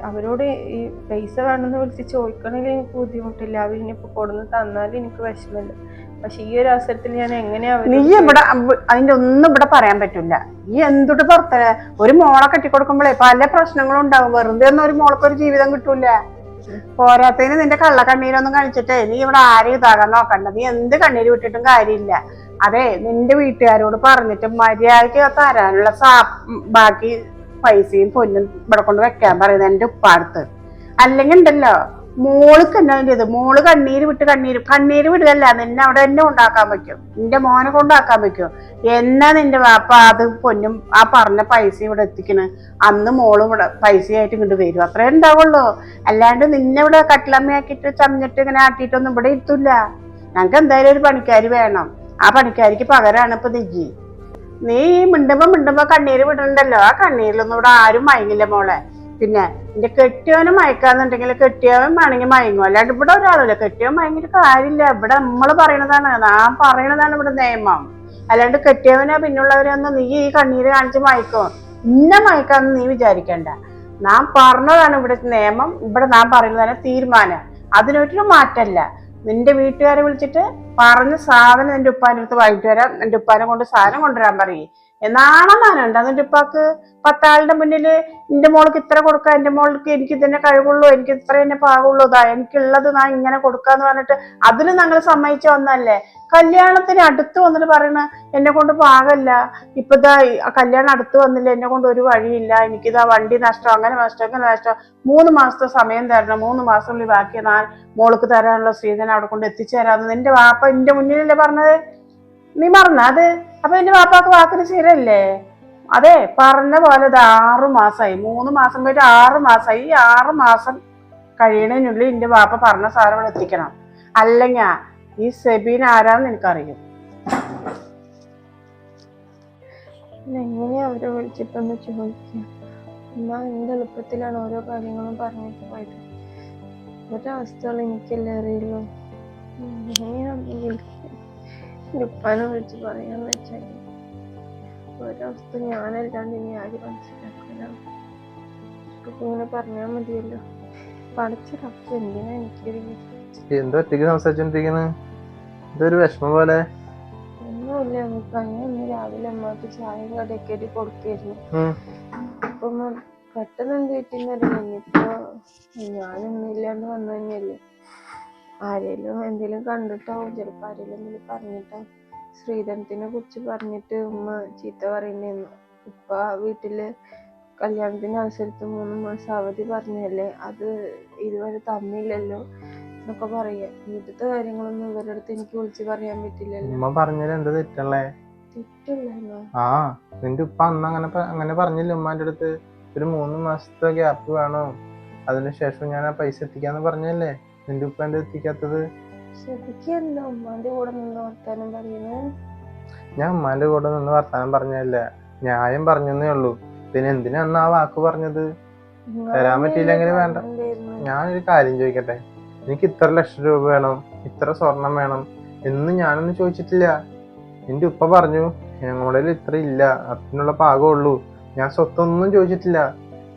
അവരോട് ഈ പൈസ വേണമെന്ന് വിളിച്ച് ചോദിക്കണമെങ്കിൽ എനിക്ക് ബുദ്ധിമുട്ടില്ല. അവരിനിപ്പോ കൊടുന്ന് തന്നാലും എനിക്ക് വിഷമമില്ല. പക്ഷെ ഈ ഒരു അവസരത്തിൽ ഞാൻ എങ്ങനെയാ? നീ ഇവിടെ അതിന്റെ ഒന്നും ഇവിടെ പറയാൻ പറ്റില്ല. ഈ എന്തുട്ട് പുറത്തെ ഒരു മോളെ കെട്ടിക്കൊടുക്കുമ്പോഴേ പല പ്രശ്നങ്ങളും ഉണ്ടാവും. വെറുതെ ഒന്നും ഒരു മോൾക്കൊരു ജീവിതം കിട്ടൂല. പോരാത്തതിന് നിന്റെ കള്ളക്കണ്ണീരൊന്നും കഴിച്ചിട്ടേ നീ ഇവിടെ ആരെയും ഇതാകാൻ നോക്കണ്ട. നീ എന്ത് കണ്ണീര് വിട്ടിട്ടും കാര്യമില്ല. അതെ, നിന്റെ വീട്ടുകാരോട് പറഞ്ഞിട്ട് മര്യാദയ്ക്ക് തരാനുള്ള ബാക്കി പൈസയും പൊന്നും ഇവിടെ കൊണ്ട് വെക്കാൻ പറയുന്നത് എന്റെ ഉപ്പാടുത്ത്. അല്ലെങ്കിൽ ഉണ്ടല്ലോ മോൾക്ക് എന്നാ വേണ്ടിയത്? മോള് കണ്ണീര് വിടുകയല്ല, നിന്നെ അവിടെ തന്നെ ഉണ്ടാക്കാൻ പറ്റും. നിന്റെ മോനെ കൊണ്ടാക്കാൻ പറ്റും. എന്നാ നിന്റെ വാപ്പ അത് പൊന്നും ആ പറഞ്ഞ പൈസ ഇവിടെ എത്തിക്കണ് അന്ന് മോളും ഇവിടെ പൈസയായിട്ട് ഇങ്ങോട്ട് വരും. അത്രേ ഉണ്ടാവുള്ളൂ. അല്ലാണ്ട് നിന്നെ ഇവിടെ കട്ടിലമ്മയാക്കിയിട്ട് ചമഞ്ഞിട്ട് ഇങ്ങനെ ആട്ടിയിട്ടൊന്നും ഇവിടെ ഇരുത്തില്ല. ഞങ്ങൾക്ക് എന്തായാലും ഒരു പണിക്കാരി വേണം. ആ പണിക്കാരിക്ക് പകരാണ് ഇപ്പൊ നീ മിണ്ടുമ്പോ കണ്ണീര് വിടണ്ടല്ലോ. ആ കണ്ണീരിലൊന്നും ഇവിടെ ആരും മയങ്ങില്ല മോളെ. പിന്നെ എന്റെ കെട്ടിയവനെ മയക്കാന്നുണ്ടെങ്കിൽ കെട്ടിയവൻ വേണമെങ്കിൽ മയങ്ങും. അല്ലാണ്ട് ഇവിടെ ഒരാളല്ല കെട്ടിയവൻ മയങ്ങിട്ട് കാര്യമില്ല. ഇവിടെ നമ്മള് പറയണതാണ്, നാം പറയണതാണ് ഇവിടെ നിയമം. അല്ലാണ്ട് കെട്ടിയവനെ പിന്നുള്ളവരൊന്നും നീ ഈ കണ്ണീര് കാണിച്ച് മയക്കും. ഇന്ന മയക്കാന്ന് നീ വിചാരിക്കണ്ട. നാം പറഞ്ഞതാണ് ഇവിടെ നിയമം. ഇവിടെ നാം പറയുന്നതാണ് തീരുമാനം. അതിനൊരു മാറ്റല്ല. നിന്റെ വീട്ടുകാരെ വിളിച്ചിട്ട് പറഞ്ഞ സാധനം നിന്റെ ഉപ്പാന്റെ അടുത്ത് വാങ്ങിട്ട് വരാം. നിന്റെ ഉപ്പാനെ കൊണ്ട് സാധനം കൊണ്ടുവരാൻ പറയും. നാണമാനുണ്ട് നിന്റെ ഉപ്പാക്ക്? 10 ആളുടെ മുന്നില് എന്റെ മോൾക്ക് ഇത്ര കൊടുക്കാം, എന്റെ മോൾക്ക് എനിക്ക് ഇതിനെ കഴിവുള്ളൂ, എനിക്ക് ഇത്ര തന്നെ പാകുള്ളൂ, എനിക്കുള്ളത് ഞാൻ ഇങ്ങനെ കൊടുക്കാന്ന് പറഞ്ഞിട്ട് അതിന് ഞങ്ങൾ സമ്മതിച്ച ഒന്നല്ലേ? കല്യാണത്തിന് അടുത്ത് വന്നിട്ട് പറയണ എന്നെ കൊണ്ട് പാകല്ല, ഇപ്പൊ കല്യാണം അടുത്ത് വന്നില്ല, എന്നെ കൊണ്ട് ഒരു വഴിയില്ല, എനിക്കിതാ വണ്ടി നഷ്ടം, അങ്ങനെ നഷ്ടം, അങ്ങനെ നഷ്ടം. 3 മാസത്തെ സമയം തരണം. 3 മാസത്തിനുള്ളിൽ ബാക്കി ഞാൻ മോൾക്ക് തരാനുള്ള സ്ത്രീധനം അവിടെ കൊണ്ട് എത്തിച്ചു തരാമെന്ന് നിന്റെ വാപ്പ എന്റെ മുന്നിലല്ലേ പറഞ്ഞത്? നീ മറന്ന അത്? അപ്പൊ എന്റെ വാപ്പാക്ക് വാക്കിന് ശരിയല്ലേ? അതെ, പറഞ്ഞ പോലെ ഇത് 6 മാസമായി. 3 മാസം പോയിട്ട് 6 മാസമായി. ഈ 6 മാസം കഴിയണതിനുള്ളിൽ എന്റെ വാപ്പ പറഞ്ഞ സാധനം ഇവിടെ എത്തിക്കണം. അല്ലെങ്കിൽ ഈ സെബീൻ ആരാന്ന് എനിക്കറിയും. എങ്ങനെയാ അവരെ വിളിച്ചിട്ടൊന്ന് ചോദിക്കുക? ഉമ്മ എന്ത് എളുപ്പത്തിലാണ് ഓരോ കാര്യങ്ങളും പറഞ്ഞിട്ട് പോയത്. ഒരവസ്ഥകൾ എനിക്കല്ലേ അറിയുള്ളൂ. എങ്ങനെയാന്ന് വിളിക്കുക? എൻ്റെ ഉപ്പാനെ വിളിച്ച് പറയാന്ന് വെച്ചാൽ ഒരവസ്ഥ ഞാനല്ലാണ്ട് ഇനി ആര് മനസ്സിലാക്കില്ല. ഇങ്ങനെ പറഞ്ഞാൽ മതിയല്ലോ. പഠിച്ച റബ്ബ് എന്തിനാ എനിക്കൊരു എന്താ ഒറ്റയ്ക്ക് സംസാരിച്ചോണ്ടിരിക്കുന്നത്? ഇതൊരു വിഷമം പോലെ. ഒന്നുമില്ല നമുക്ക് അങ്ങനെ രാവിലെ അമ്മക്ക് ചായയും കടയൊക്കെ ആയിട്ട് കൊടുക്കായിരുന്നു. അപ്പൊ പെട്ടെന്ന് എന്ത് പറ്റിന്നറിയില്ല. ഇനിയിപ്പോ ഞാനൊന്നുമില്ലാണ്ട് വന്നു തന്നെയല്ലേ, ആരേലും എന്തെങ്കിലും കണ്ടിട്ടാവും, ചിലപ്പോ ആരേലും എന്തെങ്കിലും പറഞ്ഞിട്ടാവും. ശ്രീധരത്തിനെ കുറിച്ച് പറഞ്ഞിട്ട് ഉമ്മ ചീത്ത പറയുന്നേന്ന്. ഇപ്പൊ വീട്ടില് കല്യാണത്തിന്റെ അവസരത്തിൽ 3 മാസം അവധി പറഞ്ഞല്ലേ, അത് ഇതുവരെ തന്നില്ലല്ലോ എന്നൊക്കെ പറയാ. വീട്ടിലത്തെ കാര്യങ്ങളൊന്നും ഇവരുടെ അടുത്ത് എനിക്ക് വിളിച്ച് പറയാൻ പറ്റില്ലല്ലോ. ഉമ്മ പറഞ്ഞത് എന്താ തെറ്റല്ലേ? തെറ്റില്ലല്ലോ. ആ, നിന്റെ ഉപ്പ അന്ന് അങ്ങനെ പറഞ്ഞില്ല ഉമ്മാന്റെ അടുത്ത്? ഒരു 3 മാസത്തെ ഗ്യാപ്പ് വേണം, അതിനുശേഷം ഞാൻ ആ പൈസ എത്തിക്കാന്ന് പറഞ്ഞല്ലേ? നിന്റെ ഉപ്പ എന്താ എത്തിക്കാത്തത്? ശ്രദ്ധിക്കല്ലോ ഉമ്മാന്റെ കൂടെ നിന്ന് വർത്താനം പറയുന്നത്. ഞാൻ ഉമ്മാന്റെ കൂടെ നിന്ന് വർത്താനം പറഞ്ഞല്ല, ന്യായം പറഞ്ഞേ ഉള്ളൂ. പിന്നെ എന്തിനാ അന്ന് ആ വാക്ക് പറഞ്ഞത്? തരാൻ പറ്റിയില്ലെങ്കിൽ വേണ്ട. ഞാനൊരു കാര്യം ചോദിക്കട്ടെ, എനിക്ക് ഇത്ര ലക്ഷം രൂപ വേണം, ഇത്ര സ്വർണം വേണം എന്ന് ഞാനൊന്നും ചോദിച്ചിട്ടില്ല. എന്റെ ഉപ്പ പറഞ്ഞു ഞങ്ങളുടെ ഇത്ര ഇല്ല, അതിനുള്ള പാകമുള്ളൂ, ഞാൻ സ്വത്തൊന്നും ചോദിച്ചിട്ടില്ല.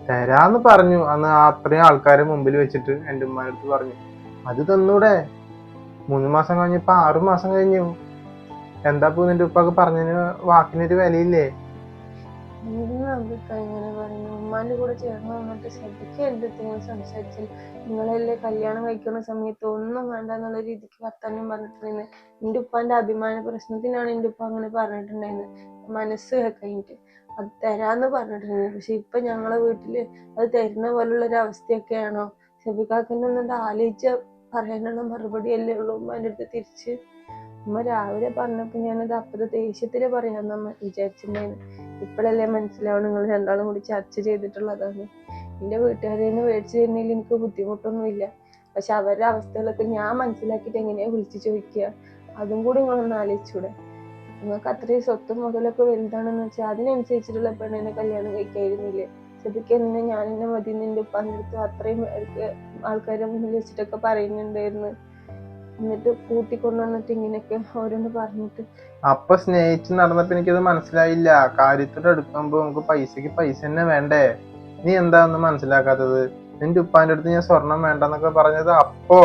തരാന്ന് പറഞ്ഞു അന്ന് അത്രയും ആൾക്കാരെ മുമ്പിൽ വെച്ചിട്ട് എന്റെ ഉമ്മാന്റെ അടുത്ത് പറഞ്ഞു. അത് തന്നൂടെ? 3 മാസം കഴിഞ്ഞപ്പോ 6 മാസം കഴിഞ്ഞു. എന്താ നിന്റെ ഉപ്പൊക്കെ പറഞ്ഞതിന് വാക്കിനൊരു വിലയില്ലേ? ഇങ്ങനെ പറയുന്നു. ഉമ്മാന്റെ കൂടെ ചേർന്ന് വന്നിട്ട് ശ്രദ്ധിക്കരുത് നിങ്ങൾ സംസാരിച്ചാൽ. നിങ്ങളല്ലേ കല്യാണം കഴിക്കുന്ന സമയത്ത് ഒന്നും വേണ്ട എന്നുള്ള രീതിക്ക് വർത്താനം പറഞ്ഞിട്ടുണ്ടായിരുന്നു. എന്റെ ഉപ്പാന്റെ അഭിമാന പ്രശ്നത്തിനാണ് എന്റെ ഉപ്പ അങ്ങനെ പറഞ്ഞിട്ടുണ്ടായിരുന്നത്, മനസ്സ് കഴിഞ്ഞിട്ട്. അത് തരാന്ന് പറഞ്ഞിട്ടുണ്ടായിരുന്നു. പക്ഷെ ഇപ്പൊ ഞങ്ങളെ വീട്ടില് അത് തരുന്ന പോലുള്ള ഒരു അവസ്ഥയൊക്കെയാണോ? ഷെബിക്കാക്കിന്റെ ഒന്നും ആലോചിച്ച പറയാനുള്ള മറുപടി അല്ലേ ഉള്ളൂ ഉമ്മാന്റെ അടുത്ത് തിരിച്ച്. ഉമ്മ രാവിലെ പറഞ്ഞപ്പോ ഞാനത് അപ്പുറത്തെ ദേഷ്യത്തില് പറയാന്ന് വിചാരിച്ചിട്ടുണ്ടായിരുന്നു. ഇപ്പോഴല്ലേ മനസ്സിലാവും നിങ്ങൾ രണ്ടാളും കൂടി ചർച്ച ചെയ്തിട്ടുള്ളതാണ്. എന്റെ വീട്ടുകാരെന്ന് മേടിച്ചു തരുന്നതിൽ എനിക്ക് ബുദ്ധിമുട്ടൊന്നുമില്ല. പക്ഷെ അവരുടെ അവസ്ഥകളൊക്കെ ഞാൻ മനസ്സിലാക്കിയിട്ട് എങ്ങനെയാ വിളിച്ചു ചോദിക്കുക? അതും കൂടി നിങ്ങളൊന്ന് ആലോചിച്ചൂടെ? നിങ്ങൾക്ക് അത്രയും സ്വത്തും മുതലൊക്കെ വലുതാണെന്ന് വെച്ചാൽ അതിനനുസരിച്ചിട്ടുള്ള പെണ്ണിനെ കല്യാണം കഴിക്കായിരുന്നില്ലേ? ശരിക്കും എന്നെ ഞാൻ എന്നെ മതി നിന്റെ ഉപ്പാന്റെ അടുത്ത് അത്രയും ആൾക്കാരെ മുന്നിൽ വെച്ചിട്ടൊക്കെ പറയുന്നുണ്ടായിരുന്നു. എന്നിട്ട് കൂട്ടിക്കൊണ്ടുവന്നിട്ട് ഇങ്ങനെയൊക്കെ ഓരോന്ന് പറഞ്ഞിട്ട്. അപ്പൊ സ്നേഹിച്ച് നടന്നപ്പോ എനിക്കത് മനസ്സിലായില്ല. കാര്യത്തോട് എടുക്കുമ്പോ നമുക്ക് പൈസക്ക് പൈസ തന്നെ വേണ്ടേ? നീ എന്താ ഒന്നും മനസ്സിലാക്കാത്തത്? നിന്റെ ഉപ്പാന്റെ അടുത്ത് ഞാൻ സ്വർണം വേണ്ടെന്നൊക്കെ പറഞ്ഞത് അപ്പോ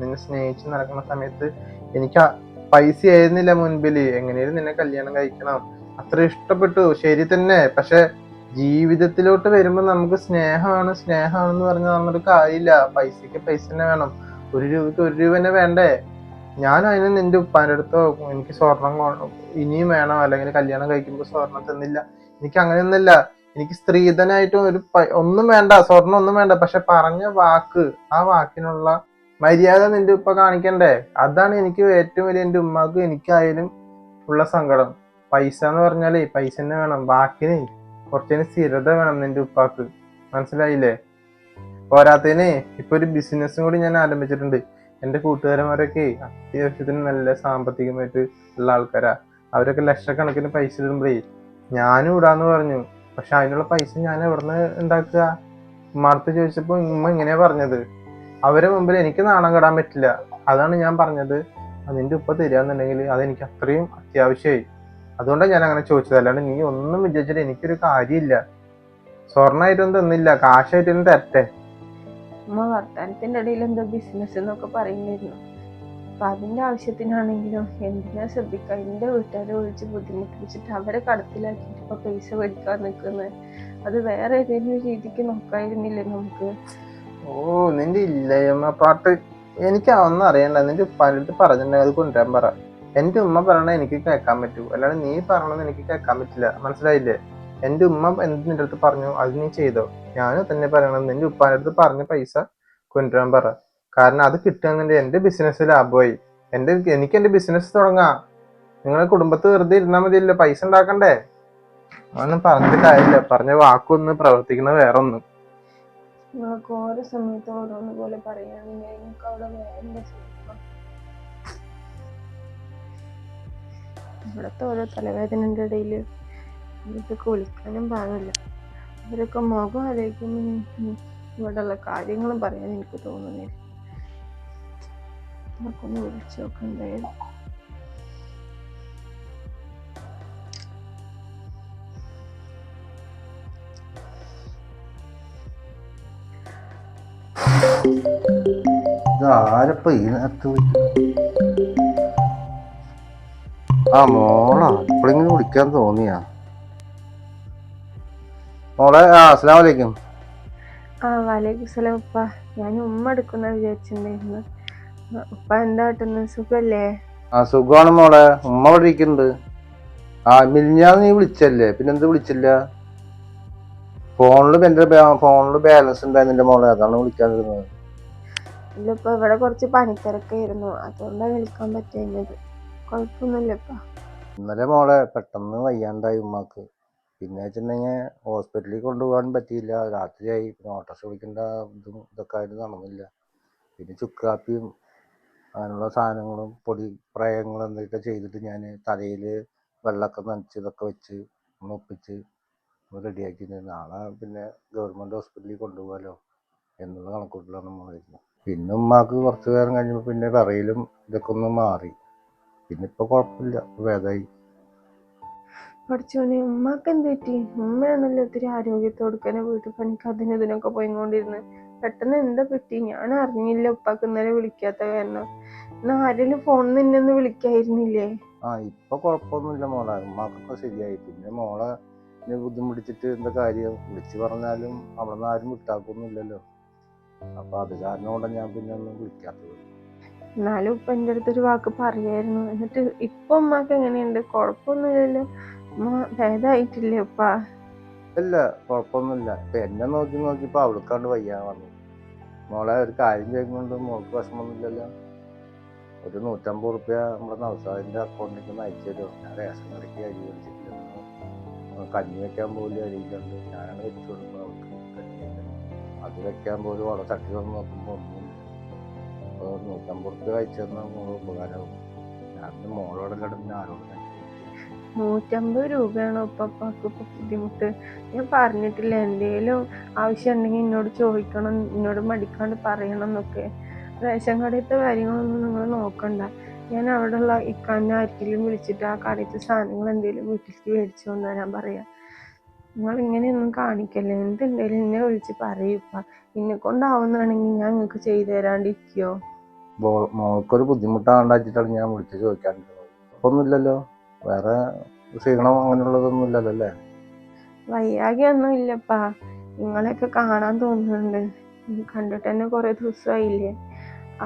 നിന്നെ സ്നേഹിച്ച് നടക്കുന്ന സമയത്ത് എനിക്ക് പൈസ ആയിരുന്നില്ല മുൻപില്. എങ്ങനെയും നിന്നെ കല്യാണം കഴിക്കണം, അത്ര ഇഷ്ടപ്പെട്ടു, ശരി തന്നെ. പക്ഷെ ജീവിതത്തിലോട്ട് വരുമ്പോ നമുക്ക് സ്നേഹമാണെന്ന് പറഞ്ഞ് നമ്മളൊരു കാര്യമില്ല. പൈസക്ക് പൈസ തന്നെ വേണം, 1 രൂപയ്ക്ക് 1 രൂപ തന്നെ വേണ്ടേ? ഞാൻ അതിന് നിന്റെ ഉപ്പാന്റെ അടുത്തോ എനിക്ക് സ്വർണം ഇനിയും വേണം, അല്ലെങ്കിൽ കല്യാണം കഴിക്കുമ്പോ സ്വർണം തന്നില്ല, എനിക്ക് അങ്ങനെയൊന്നുമില്ല. എനിക്ക് സ്ത്രീധനായിട്ടും ഒന്നും വേണ്ട, സ്വർണം ഒന്നും വേണ്ട. പക്ഷെ പറഞ്ഞ വാക്ക്, ആ വാക്കിനുള്ള മര്യാദ നിന്റെ ഉപ്പ കാണിക്കണ്ടേ? അതാണ് എനിക്ക് ഏറ്റവും വലിയ, എന്റെ ഉമ്മാക്കും എനിക്കായാലും ഉള്ള സങ്കടം. പൈസ എന്ന് പറഞ്ഞാലേ പൈസ തന്നെ വേണം, വാക്കിന് കുറച്ചതിന് സ്ഥിരത വേണം നിന്റെ ഉപ്പാക്ക്. മനസ്സിലായില്ലേ? പോരാത്തതിന് ഇപ്പൊ ഒരു ബിസിനസ്സും കൂടി ഞാൻ ആരംഭിച്ചിട്ടുണ്ട്. എന്റെ കൂട്ടുകാരന്മാരൊക്കെ അത്യാവശ്യത്തിന് നല്ല സാമ്പത്തികമായിട്ട് ഉള്ള ആൾക്കാരാ. അവരൊക്കെ ലക്ഷക്കണക്കിന് പൈസ ഇടുമ്പോഴേ ഞാനും ഇടാന്ന് പറഞ്ഞു. പക്ഷെ അതിനുള്ള പൈസ ഞാൻ എവിടുന്ന് ഉണ്ടാക്കുക? ഉമ്മാർത്ത് ചോദിച്ചപ്പോ ഉമ്മ ഇങ്ങനെയാ പറഞ്ഞത്. അവരെ മുമ്പിൽ എനിക്ക് നാണം കെടാൻ പറ്റില്ല. അതാണ് ഞാൻ പറഞ്ഞത്, നിന്റെ ഉപ്പ തരികയെന്നുണ്ടെങ്കിൽ അതെനിക്ക് അത്രയും അത്യാവശ്യമായി. അതുകൊണ്ടാണ് ഞാൻ അങ്ങനെ ചോദിച്ചത്. അല്ലാണ്ട് നീ ഒന്നും വിചാരിച്ചിട്ട് എനിക്കൊരു കാര്യമില്ല. സ്വർണ്ണമായിട്ടൊന്നും തന്നില്ല, കാശായിട്ടൊന്നും തരട്ടെ. ഉമ്മ വർത്താനത്തിന്റെ ഇടയിൽ എന്തോ ബിസിനസ് എന്നൊക്കെ പറയുന്നിരുന്നു. അപ്പൊ അതിന്റെ ആവശ്യത്തിനാണെങ്കിലും എന്തിനാ ശ്രദ്ധിക്കുക? എന്റെ വീട്ടുകാരെ വിളിച്ച് ബുദ്ധിമുട്ടിച്ചിട്ട് അവരെ കടത്തിലാക്കിയിട്ട് ഇപ്പൊ പൈസ മേടിക്കാൻ നിൽക്കുന്നത്. അത് വേറെ ഏതെങ്കിലും രീതിക്ക് നോക്കായിരുന്നില്ലേ നമുക്ക്? ഓ, നിന്റെ ഇല്ലയമ്മ പാട്ട് എനിക്ക് ഒന്നും അറിയണ്ട. നിന്റെ ഉപ്പാൻ്റെ അടുത്ത് പറഞ്ഞിട്ടുണ്ടെങ്കിൽ അത് കൊണ്ടുവരാൻ പറ. എന്റെ ഉമ്മ പറയണ എനിക്ക് കേൾക്കാൻ പറ്റൂ, അല്ലാണ്ട് നീ പറയണത് എനിക്ക് കേൾക്കാൻ പറ്റില്ല. മനസ്സിലായില്ലേ? എന്റെ ഉമ്മ എന്ത് നിന്റെ അടുത്ത് പറഞ്ഞു അത് നീ ചെയ്തോ. ഞാനും തന്നെ പറയണത് നിന്റെ ഉപ്പാൻ്റെ അടുത്ത് പറഞ്ഞ പൈസ കൊണ്ടുവരാൻ പറ. കാരണം അത് കിട്ടുകയെന്നുണ്ടെങ്കിൽ എന്റെ ബിസിനസ് ലാഭമായി. എനിക്ക് എന്റെ ബിസിനസ് തുടങ്ങാം. നിങ്ങളെ കുടുംബത്ത് വെറുതെ ഇരുന്നാൽ മതിയല്ലോ, പൈസ ഉണ്ടാക്കണ്ടേ? അതൊന്നും പറഞ്ഞിട്ട് കാര്യമില്ല. പറഞ്ഞ വാക്കൊന്ന്, പ്രവർത്തിക്കുന്ന വേറൊന്നും. നിങ്ങൾക്ക് ഓരോ സമയത്ത് ഓരോന്ന് പോലെ പറയുകയാണെങ്കിൽ നിങ്ങൾക്ക് അവിടെ വേണ്ട സുഖം. ഇവിടുത്തെ ഓരോ തലവേദനന്റെ ഇടയിൽ ഇതൊക്കെ വിളിക്കാനും പാടില്ല. അവരൊക്കെ മുഖം ആലോചിക്കുമ്പോൾ ഇവിടെയുള്ള കാര്യങ്ങളും പറയാൻ എനിക്ക് തോന്നുന്നില്ല. നമുക്കൊന്ന് വിളിച്ചു നോക്കണ്ടായിരുന്നു. ഇത് ആരപ്പ ഈ നേരത്ത് വിളിക്കുന്നത്? ആ മോളാ, എപ്പോഴെങ്കിലും വിളിക്കാൻ തോന്നിയാ? മോളെ, അസ്സലാമു അലൈക്കും. വലൈക്കും സലാം ഉപ്പ. ഞാൻ ഉമ്മ എടുക്കുന്ന വിചാരിച്ചിട്ടുണ്ടായിരുന്നു. ഉപ്പ എന്താ കിട്ടുന്നത്? സുഖല്ലേ? സുഖമാണ് മോളെ. ഉമ്മ ഇവിടെ ഇരിക്കുന്നുണ്ട്. മിനിഞ്ഞാന്ന് നീ വിളിച്ചല്ലേ, പിന്നെന്ത് വിളിച്ചില്ല? ഫോണില് ബാലൻസ് ഉണ്ടായിരുന്നില്ല മോളെ, അതാണ് വിളിക്കാതിരുന്നത്. ഇല്ല ഇപ്പൊ ഇവിടെ കുറച്ച് പണിത്തിരക്കായിരുന്നു, അതുകൊണ്ടാണ് വിളിക്കാൻ പറ്റുന്നത്. കുഴപ്പമൊന്നുമില്ലപ്പ. ഇന്നലെ മോളെ പെട്ടെന്ന് വയ്യാണ്ടായി ഉമ്മാക്ക്. പിന്നെ വെച്ചിട്ടുണ്ടെങ്കിൽ ഹോസ്പിറ്റലിൽ കൊണ്ടുപോകാൻ പറ്റിയില്ല. രാത്രിയായി. പിന്നെ ഓട്ടോറിക്ഷ വിളിക്കേണ്ട ഇതും ഇതൊക്കെ ആയിട്ട് നടന്നില്ല. പിന്നെ ചുക്ക് കാപ്പിയും അങ്ങനെയുള്ള സാധനങ്ങളും പൊടി പ്രയോഗങ്ങളും എന്തൊക്കെ ചെയ്തിട്ട് ഞാൻ തലയിൽ വെള്ളമൊക്കെ നനച്ച് ഇതൊക്കെ വെച്ച് ഒന്ന് ഒപ്പിച്ച് റെഡിയാക്കി. നാളെ പിന്നെ ഗവൺമെൻറ് ഹോസ്പിറ്റലിൽ കൊണ്ടുപോകാമല്ലോ എന്നുള്ള കണക്കൂട്ടിലാണ് നമ്മളിരുന്നത്. പിന്നെ ഉമ്മാക്ക് കുറച്ച് നേരം കഴിഞ്ഞപ്പോൾ പിന്നെ കറിയിലും ഇതൊക്കെ ഒന്ന് മാറി. പിന്നെ ഇപ്പോൾ കുഴപ്പമില്ല, ഭേദമായി. പഠിച്ചോനെ, ഉമ്മക്ക് എന്ത് പറ്റി? ഉമ്മയാണല്ലോ ഒത്തിരി ആരോഗ്യത്തോടുക്കനെ വീട്ടിൽ പണിക്ക് ഇതിനൊക്കെ പോയിക്കൊണ്ടിരുന്നത്. പെട്ടെന്ന് എന്താ പറ്റി? ഞാൻ അറിഞ്ഞില്ല ഉപ്പാക്ക് ഇന്നലെ വിളിക്കാത്ത കാരണം. എന്നാ ആരെങ്കിലും ഫോണിൽ നിന്ന് ഒന്ന് വിളിക്കായിരുന്നില്ലേ? ഇപ്പൊ കുഴപ്പമൊന്നുമില്ല മോളെ, ഉമ്മാക്കൊക്കെ ശരിയായി. പിന്നെ മോളെ ബുദ്ധിമുട്ടിച്ചിട്ട് എന്താ കാര്യം? വിളിച്ചു പറഞ്ഞാലും അവിടെ നിന്ന് ആരും വിട്ടാക്കൊന്നുമില്ലല്ലോ. അപ്പൊ അത് കാരണം കൊണ്ടാണ് ഞാൻ പിന്നെ ഒന്നും വിളിക്കാത്തത്. എന്നാലും ഇപ്പൊ എൻ്റെ അടുത്തൊരു വാക്ക് പറയായിരുന്നു. എന്നിട്ട് ഇപ്പൊ ഉമ്മാക്ക് എങ്ങനെയുണ്ട്? കുഴപ്പമൊന്നുമില്ലല്ലോ? ഉമ്മ ഭേദമായിട്ടില്ലേ ഉപ്പ? ഇല്ല, കുഴപ്പമൊന്നുമില്ല. ഇപ്പൊ എന്നെ നോക്കിയപ്പോ അവൾക്കാണ്ട് വയ്യാൻ വന്നു. മോളെ, ഒരു കാര്യം ചെയ്യുന്നുണ്ട്, മോൾക്ക് വിഷമമൊന്നുമില്ലല്ലോ? ഒരു 150 റുപ്യ നമ്മുടെ നൗസാദിന്റെ അക്കൗണ്ടിലേക്ക് അയച്ചു തരുമോ? ഞാൻ റേഷൻ കടയ്ക്ക് അരി മേടിച്ചിട്ടില്ലെന്ന്. കഞ്ഞി വെക്കാൻ പോലും അരിയിലുണ്ട്. ഞാനാണ് വെച്ചു കൊടുക്കുന്നത് അവൾക്ക് കഞ്ഞിയൊക്കെ. അത് വെക്കാൻ പോലും അവിടെ ചട്ടി വന്ന് നോക്കുമ്പോൾ ഒന്നുമില്ല. അപ്പോൾ 150 റുപ്യ അയച്ചു തന്നാൽ മോള് ഉപകാരമാവും. ഞാൻ മോളോടല്ലാണ്ട് പിന്നെ ആരോടും 150 രൂപയാണോ ഉപ്പാക്ക് ഇപ്പൊ ബുദ്ധിമുട്ട്? ഞാൻ പറഞ്ഞിട്ടില്ല എന്തേലും ആവശ്യം ഉണ്ടെങ്കിൽ എന്നോട് ചോദിക്കണം, എന്നോട് മടിക്കാണ്ട് പറയണം എന്നൊക്കെ. റേഷൻ കടയിലത്തെ കാര്യങ്ങളൊന്നും നിങ്ങൾ നോക്കണ്ട. ഞാൻ അവിടെയുള്ള ഇക്കാനെ ആർക്കെങ്കിലും വിളിച്ചിട്ട് ആ കടയിലത്തെ സാധനങ്ങൾ എന്തെങ്കിലും വീട്ടിലേക്ക് മേടിച്ചു കൊണ്ടുവരാൻ പറയാം. നിങ്ങൾ ഇങ്ങനെയൊന്നും കാണിക്കല്ലേ. എന്തുണ്ടെങ്കിലും എന്നെ വിളിച്ച് പറയൂപ്പ. എന്നെ കൊണ്ടാവുന്നതാണെങ്കിൽ ഞാൻ നിങ്ങൾക്ക് ചെയ്തു തരാണ്ടിരിക്കോ? മോൾക്കൊരു ബുദ്ധിമുട്ടാണ്ടാച്ചിട്ടാണ് ഞാൻ വിളിച്ച് ചോദിക്കാണ്ടിരുന്നത്. ഒന്നുമില്ലല്ലോ, വേറെ ക്ഷീണം അങ്ങനെയുള്ളതൊന്നും ഇല്ലല്ലോ അല്ലേ? വയ്യാകെയൊന്നും ഇല്ലപ്പാ. നിങ്ങളെയൊക്കെ കാണാൻ തോന്നുന്നുണ്ട്. കണ്ടിട്ട് തന്നെ കുറെ ദിവസമായില്ലേ.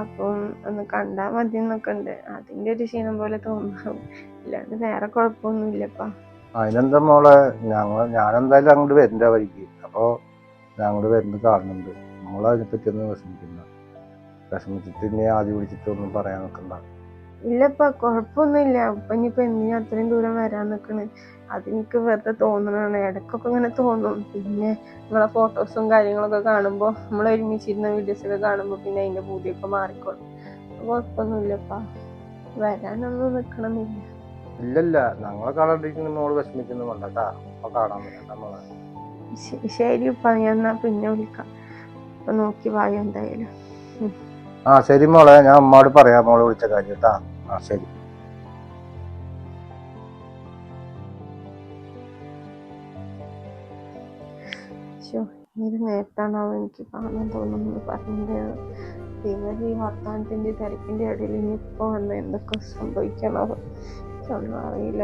അപ്പം ഒന്ന് കണ്ടാൽ മതി എന്നൊക്കെ ഉണ്ട്. അതിന്റെ ഒരു ക്ഷീണം പോലെ തോന്നാവും, അല്ലാണ്ട് വേറെ കുഴപ്പമൊന്നും ഇല്ലപ്പാ. അതിനെന്താ മോളെ, ഞാനെന്തായാലും അങ്ങോട്ട് വരണ്ട വഴിക്ക്. അപ്പോൾ ഞാൻ അങ്ങോട്ട് വരുന്നത് കാണുന്നുണ്ട്. മോളതിനെപ്പറ്റി ഒന്നും വിഷമിച്ചിട്ട് ഇനി ആദ്യം വിളിച്ചിട്ടൊന്നും പറയാൻ നിൽക്കണ്ട. ഇല്ലപ്പാ, കുഴപ്പമൊന്നുമില്ല. ഇപ്പൊ ഇനിയിപ്പോ എന്തിനാ അത്രയും ദൂരം വരാൻ നിക്കണ്? അതെനിക്ക് വെറുതെ തോന്നണാണ്. ഇടയ്ക്കൊക്കെ ഇങ്ങനെ തോന്നും. പിന്നെ നിങ്ങളെ ഫോട്ടോസും കാര്യങ്ങളൊക്കെ കാണുമ്പോൾ, നമ്മൾ ഒരുമിച്ചിരുന്ന വീഡിയോസൊക്കെ കാണുമ്പോൾ പിന്നെ അതിന്റെ പൂതിയൊക്കെ മാറിക്കോളും. കുഴപ്പമൊന്നുമില്ലപ്പാ, വരാനൊന്നും നിക്കണമെന്നില്ല. ഇല്ലല്ല, ഞങ്ങളെ കാണാണ്ടിരിക്കുന്ന മോള് വിഷമിക്കുന്നു വേണ്ടട്ടാ. അപ്പൊ കാണാൻ പറ്റണ്ട മോളെ. ശരി ഉപ്പ, ഞാൻ എന്നാ പിന്നെ വിളിക്കാം. അപ്പൊ നോക്കി വായോ എന്തായാലും. ശരി മോളെ, ഞാൻ അമ്മയോട് പറയാം മോളെ വിളിച്ച കാര്യം കേട്ടാ. ശരി. ഏത് നേരത്താണാവും എനിക്ക് കാണാൻ തോന്നുന്നത് പറഞ്ഞത്. ഇവർ ഈ വർത്താനത്തിന്റെ തിരക്കിന്റെ ഇടയിൽ ഇനിയിപ്പോ വന്ന് എന്തൊക്കെ സംഭവിക്കണോ ഒന്നും അറിയില്ല.